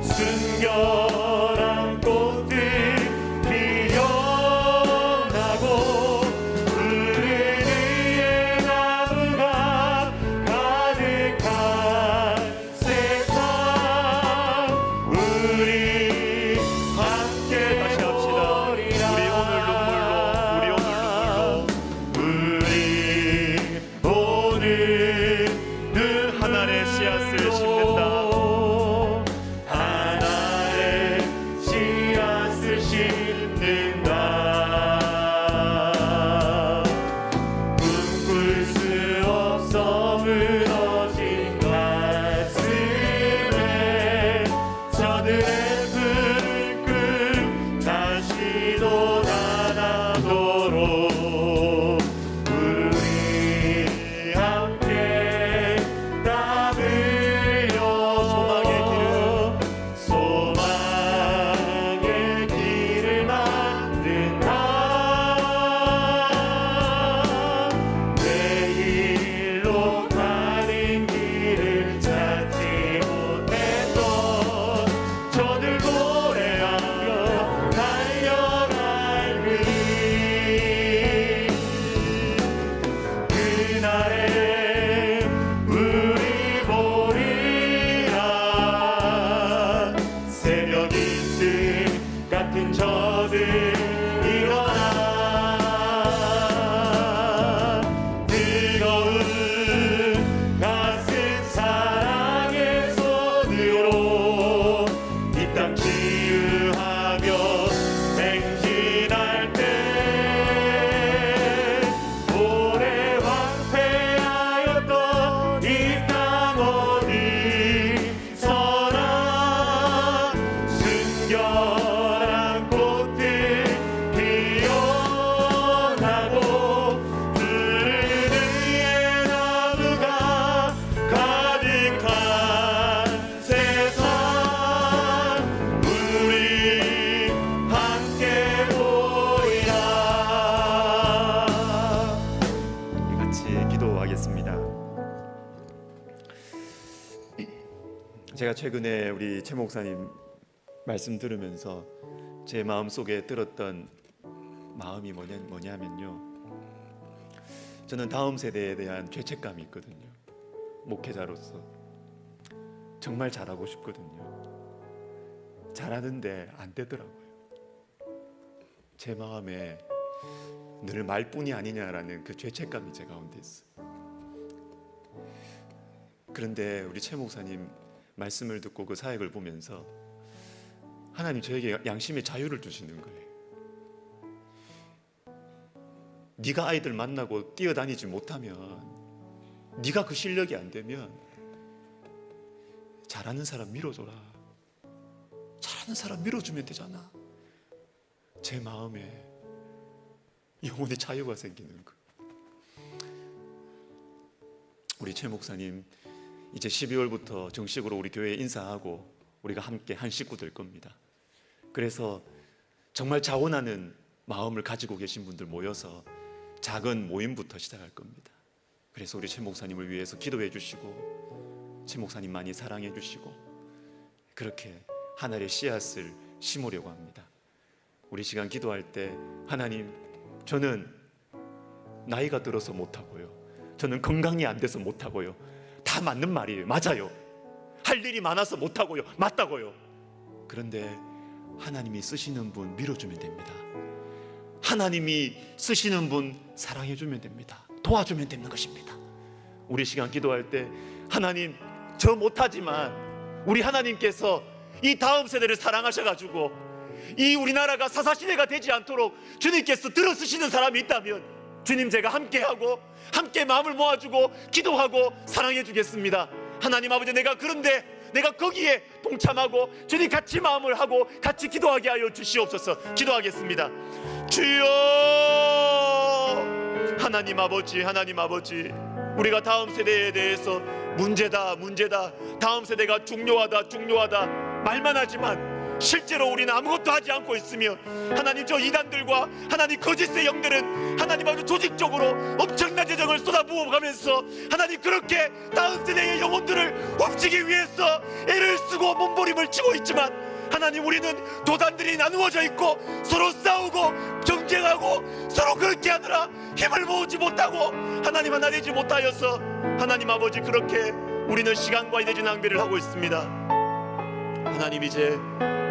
순결한 꽃들 피어나고 푸른 위에 나무가 가득한 세상 우리 함께 다시 합시다. 우리 오늘 오늘은 하나의 씨앗을 심는다. 하나의 씨앗을 심는다. 꿈꿀 수 없어 무너진 가슴에 저들의 푸른 꿈 다시 돋아나도록 우리 함께 땀 흘려 소망의 길을 만든다. 내일로 가는 길을 찾지 못했던 저들 노래하며 달려갈 그날에 우리 보리라. 새벽 이슬 같은 저들 일어나 뜨거운 가슴 사랑의 손으로 이 땅 치유하며 행진할 때 오래 황폐하였던 이 땅 어디서나 순결한 꽃들 피어나고 푸른 위에 나무가 가득한 세상 우리 함께 보이라. 같이 기도하겠습니다. 제가 최근에 우리 최 목사님 말씀 들으면서 제 마음속에 들었던 마음이 뭐냐면요, 저는 다음 세대에 대한 죄책감이 있거든요. 목회자로서 정말 잘하고 싶거든요. 잘하는데 안 되더라고요. 제 마음에 늘 말뿐이 아니냐라는 그 죄책감이 제 가운데 있어요. 그런데 우리 최 목사님 말씀을 듣고 그 사역을 보면서 하나님 저에게 양심의 자유를 주시는 거예요. 네가 아이들 만나고 뛰어다니지 못하면, 네가 그 실력이 안 되면 잘하는 사람 밀어줘라. 잘하는 사람 밀어주면 되잖아. 제 마음에 영혼의 자유가 생기는 거예요. 우리 최 목사님 이제 12월부터 정식으로 우리 교회에 인사하고 우리가 함께 한 식구 될 겁니다. 그래서 정말 자원하는 마음을 가지고 계신 분들 모여서 작은 모임부터 시작할 겁니다. 그래서 우리 최 목사님을 위해서 기도해 주시고 최 목사님 많이 사랑해 주시고 그렇게 하나의 씨앗을 심으려고 합니다. 우리 시간 기도할 때 하나님, 저는 나이가 들어서 못하고요, 저는 건강이 안 돼서 못하고요, 다 맞는 말이에요. 맞아요. 할 일이 많아서 못하고요. 맞다고요. 그런데 하나님이 쓰시는 분 밀어주면 됩니다. 하나님이 쓰시는 분 사랑해주면 됩니다. 도와주면 되는 것입니다. 우리 시간 기도할 때 하나님, 저 못하지만 우리 하나님께서 이 다음 세대를 사랑하셔가지고 이 우리나라가 사사시대가 되지 않도록 주님께서 들어쓰시는 사람이 있다면 주님, 제가 함께하고 함께 마음을 모아주고 기도하고 사랑해 주겠습니다. 하나님 아버지, 내가 거기에 동참하고 주님 같이 마음을 하고 같이 기도하게 하여 주시옵소서. 기도하겠습니다. 주여, 하나님 아버지, 우리가 다음 세대에 대해서 문제다, 다음 세대가 중요하다 말만 하지만 실제로 우리는 아무것도 하지 않고 있으며 하나님 저 이단들과 하나님 거짓의 영들은 하나님 아버지 조직적으로 엄청난 재정을 쏟아부어가면서 하나님 그렇게 다음 세대의 영혼들을 훔치기 위해서 애를 쓰고 몸부림을 치고 있지만 하나님 우리는 도단들이 나누어져 있고 서로 싸우고 경쟁하고 서로 그렇게 하느라 힘을 모으지 못하고 하나님 하나 되지 못하여서 하나님 아버지 그렇게 우리는 시간과 에너지 낭비를 하고 있습니다. 하나님 이제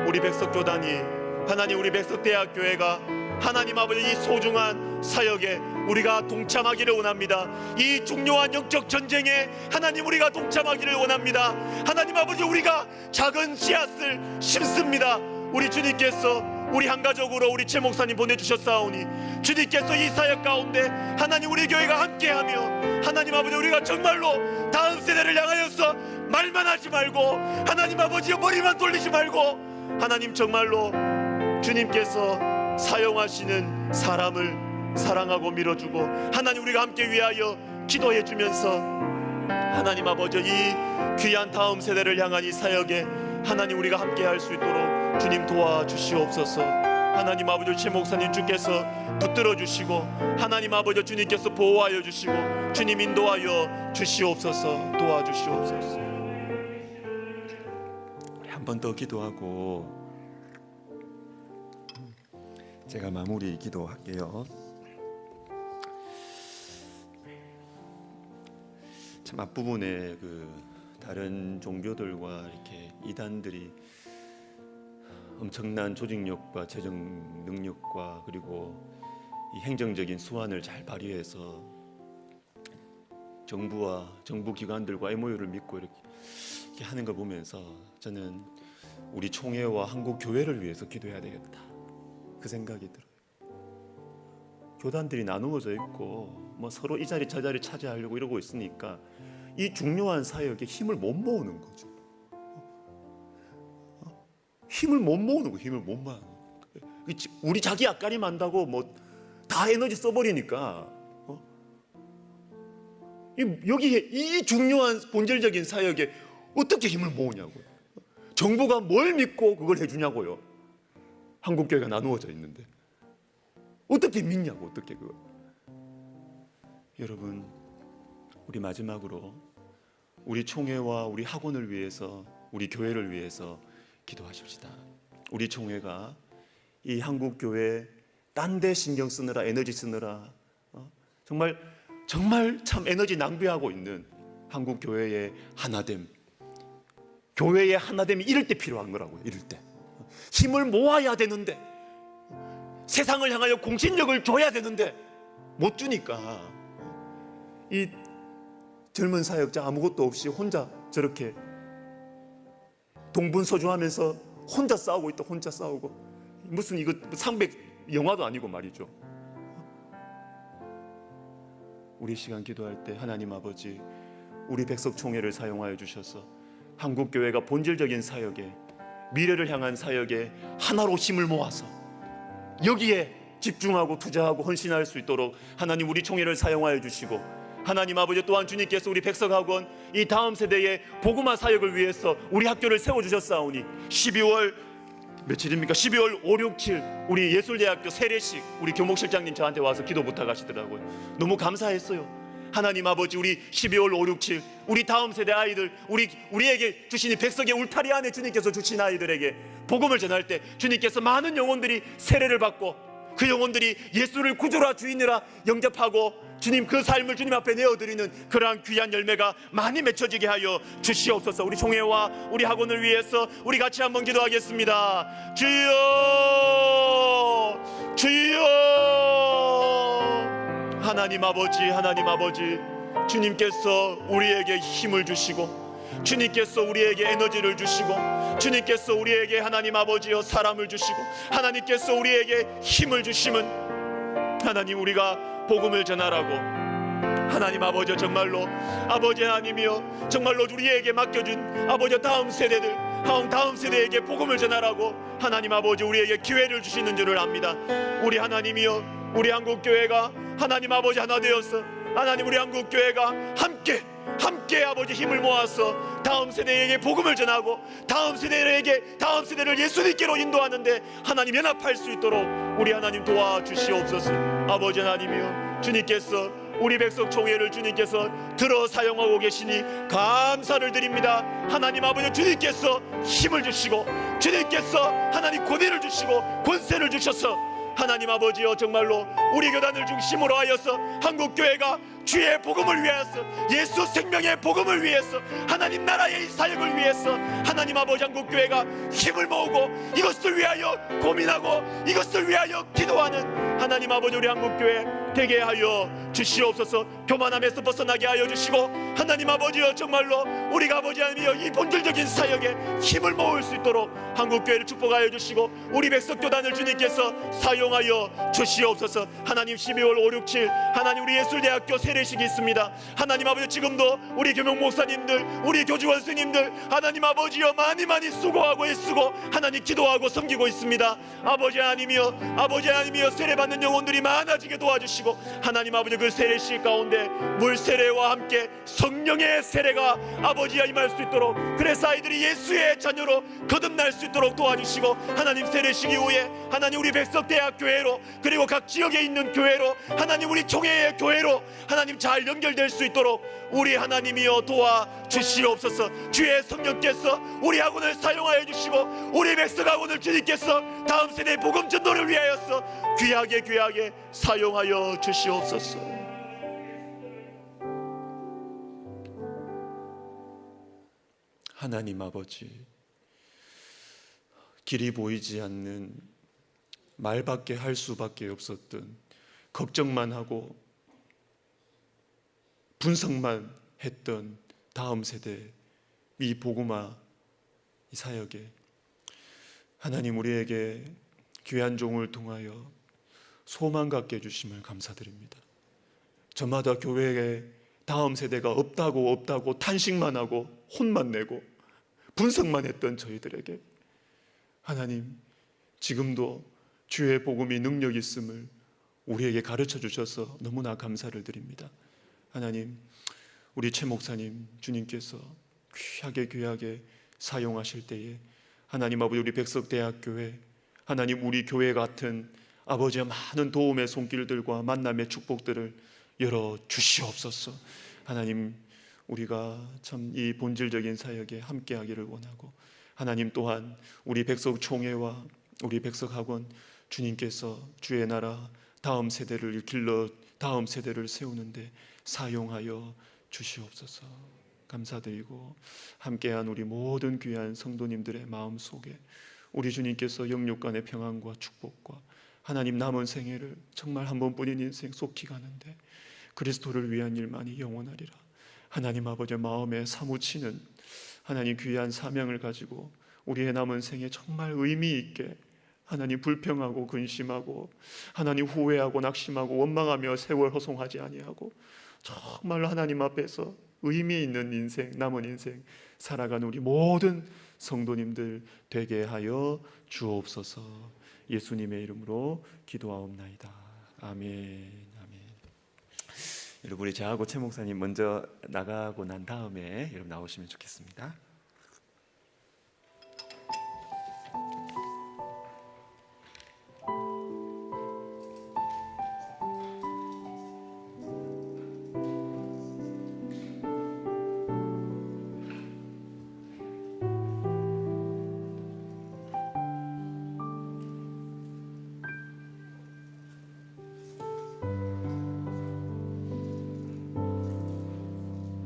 우리 백석교단이 하나님 우리 백석대학교회가 하나님 아버지 이 소중한 사역에 우리가 동참하기를 원합니다. 이 중요한 영적 전쟁에 하나님 우리가 동참하기를 원합니다. 하나님 아버지 우리가 작은 씨앗을 심습니다. 우리 주님께서 우리 한가족으로 우리 최 목사님 보내주셨사오니 주님께서 이 사역 가운데 하나님 우리 교회가 함께하며 하나님 아버지 우리가 정말로 다음 세대를 향하여서 말만 하지 말고 하나님 아버지 머리만 돌리지 말고 하나님 정말로 주님께서 사용하시는 사람을 사랑하고 밀어주고 하나님 우리가 함께 위하여 기도해 주면서 하나님 아버지 이 귀한 다음 세대를 향한 이 사역에 하나님 우리가 함께 할 수 있도록 주님 도와주시옵소서. 하나님 아버지 최 목사님 주께서 붙들어 주시고 하나님 아버지 주님께서 보호하여 주시고 주님 인도하여 주시옵소서. 도와주시옵소서. 우리 한 번 더 기도하고 제가 마무리 기도할게요. 참 앞부분에 그 다른 종교들과 이렇게 이단들이 엄청난 조직력과 재정 능력과 그리고 이 행정적인 수완을 잘 발휘해서 정부와 정부 기관들과 MOU를 믿고 이렇게 하는 걸 보면서 저는 우리 총회와 한국 교회를 위해서 기도해야 되겠다 그 생각이 들어요. 교단들이 나누어져 있고 뭐 서로 이 자리 저 자리 차지하려고 이러고 있으니까 이 중요한 사역에 힘을 못 모으는 거죠. 힘을 못 모으는 거, 힘을 못 모으는 거. 우리 자기 앞가림 한다고 뭐 다 에너지 써버리니까 여기에 이 중요한 본질적인 사역에 어떻게 힘을 모으냐고요. 정부가 뭘 믿고 그걸 해주냐고요. 한국교회가 나누어져 있는데 어떻게 믿냐고 어떻게 그거. 여러분 우리 마지막으로 우리 총회와 우리 학원을 위해서 우리 교회를 위해서 기도하십시다. 우리 총회가 이 한국교회 딴 데 신경 쓰느라 에너지 쓰느라 정말 참 에너지 낭비하고 있는 한국교회의 하나됨, 교회의 하나됨이 이럴 때 필요한 거라고요. 이럴 때 힘을 모아야 되는데 세상을 향하여 공신력을 줘야 되는데 못 주니까 이 젊은 사역자 아무것도 없이 혼자 저렇게 동분서주하면서 혼자 싸우고 있다. 혼자 싸우고 무슨 이거 상백 영화도 아니고 말이죠. 우리 시간 기도할 때 하나님 아버지 우리 백석총회를 사용하여 주셔서 한국교회가 본질적인 사역에 미래를 향한 사역에 하나로 힘을 모아서 여기에 집중하고 투자하고 헌신할 수 있도록 하나님 우리 총회를 사용하여 주시고 하나님 아버지 또한 주님께서 우리 백석학원 이 다음 세대의 복음화 사역을 위해서 우리 학교를 세워주셨사오니 12월 며칠입니까? 12월 5, 6, 7 우리 예술대학교 세례식 우리 교목실장님 저한테 와서 기도 부탁하시더라고요. 너무 감사했어요. 하나님 아버지 우리 12월 5, 6, 7 우리 다음 세대 아이들 우리에게 주신 이 백석의 울타리 안에 주님께서 주신 아이들에게 복음을 전할 때 주님께서 많은 영혼들이 세례를 받고 그 영혼들이 예수를 구주라 주인이라 영접하고 주님 그 삶을 주님 앞에 내어드리는 그러한 귀한 열매가 많이 맺혀지게 하여 주시옵소서. 우리 총회와 우리 학원을 위해서 우리 같이 한번 기도하겠습니다. 주여 주여 하나님 아버지 주님께서 우리에게 힘을 주시고 주님께서 우리에게 에너지를 주시고 주님께서 우리에게 하나님 아버지여 사람을 주시고 하나님께서 우리에게 힘을 주시면 하나님 우리가 복음을 전하라고 하나님 아버지 정말로 아버지 하나님이여 정말로 우리에게 맡겨준 아버지 다음 세대에게 복음을 전하라고 하나님 아버지 우리에게 기회를 주시는 줄을 압니다. 우리 하나님이여 우리 한국교회가 하나님 아버지 하나 되어서 하나님 우리 한국교회가 함께 아버지 힘을 모아서 다음 세대에게 복음을 전하고 다음 세대를 예수님께로 인도하는데 하나님 연합할 수 있도록 우리 하나님 도와주시옵소서. 아버지 하나님이여, 주님께서 우리 백성 총회를 주님께서 들어 사용하고 계시니 감사를 드립니다. 하나님 아버지, 주님께서 힘을 주시고 주님께서 하나님 고뇌를 주시고 권세를 주셔서 하나님 아버지여, 정말로 우리 교단을 중심으로 하여서 한국교회가 주의 복음을 위해서, 예수 생명의 복음을 위해서, 하나님 나라의 이 사역을 위해서 하나님 아버지 한국교회가 힘을 모으고 이것을 위하여 고민하고 이것을 위하여 기도하는 하나님 아버지 우리 한국교회 되게 하여 주시옵소서. 교만함에서 벗어나게 하여 주시고 하나님 아버지여, 정말로 우리가 아버지 하나님이여 이 본질적인 사역에 힘을 모을 수 있도록 한국교회를 축복하여 주시고 우리 백석교단을 주님께서 사용하여 주시옵소서. 하나님 12월 5, 6, 7 하나님 우리 예술대학교 세례식이 있습니다. 하나님 아버지, 지금도 우리 교명 목사님들, 우리 교주원 스님들 하나님 아버지여 많이 수고하고 애쓰고 하나님 기도하고 섬기고 있습니다. 아버지 하나님이여 세례받는 영혼들이 많아지게 도와주시고 하나님 아버지 그 세례식 가운데 물세례와 함께 성령의 세례가 아버지야 임할 수 있도록, 그래서 아이들이 예수의 자녀로 거듭날 수 있도록 도와주시고 하나님 세례식 이후에 하나님 우리 백석대학교회로 그리고 각 지역에 있는 교회로 하나님 우리 총회의 교회로 하나님 잘 연결될 수 있도록 우리 하나님이여 도와주시옵소서. 주의 성령께서 우리 학원을 사용하여 주시고 우리 백석학원을 주님께서 다음 세대 복음 전도를 위하여서 귀하게 사용하여 주시옵소서. 하나님 아버지, 길이 보이지 않는, 말밖에 할 수밖에 없었던, 걱정만 하고 분석만 했던 다음 세대 이 복음화 이 사역에 하나님 우리에게 귀한 종을 통하여 소망 갖게 해주심을 감사드립니다. 저마다 교회에 다음 세대가 없다고 탄식만 하고 혼만 내고 분석만 했던 저희들에게 하나님 지금도 주의 복음이 능력 있음을 우리에게 가르쳐 주셔서 너무나 감사를 드립니다. 하나님, 우리 최 목사님 주님께서 귀하게 사용하실 때에 하나님 아버지 우리 백석대학교회 하나님 우리 교회 같은 아버지의 많은 도움의 손길들과 만남의 축복들을 열어 주시옵소서. 하나님, 우리가 참 이 본질적인 사역에 함께하기를 원하고 하나님 또한 우리 백석총회와 우리 백석학원 주님께서 주의 나라 다음 세대를 길러 다음 세대를 세우는데 사용하여 주시옵소서. 감사드리고 함께한 우리 모든 귀한 성도님들의 마음속에 우리 주님께서 영육간의 평안과 축복과 하나님 남은 생애를 정말 한 번뿐인 인생 속히 가는데 그리스도를 위한 일만이 영원하리라. 하나님 아버지의 마음에 사무치는 하나님 귀한 사명을 가지고 우리의 남은 생에 정말 의미 있게 하나님 불평하고 근심하고 하나님 후회하고 낙심하고 원망하며 세월 허송하지 아니하고 정말 하나님 앞에서 의미 있는 인생, 남은 인생 살아가는 우리 모든 성도님들 되게 하여 주옵소서. 예수님의 이름으로 기도하옵나이다. 아멘. 여러분, 우리 저하고 최 목사님 먼저 나가고 난 다음에 여러분 나오시면 좋겠습니다.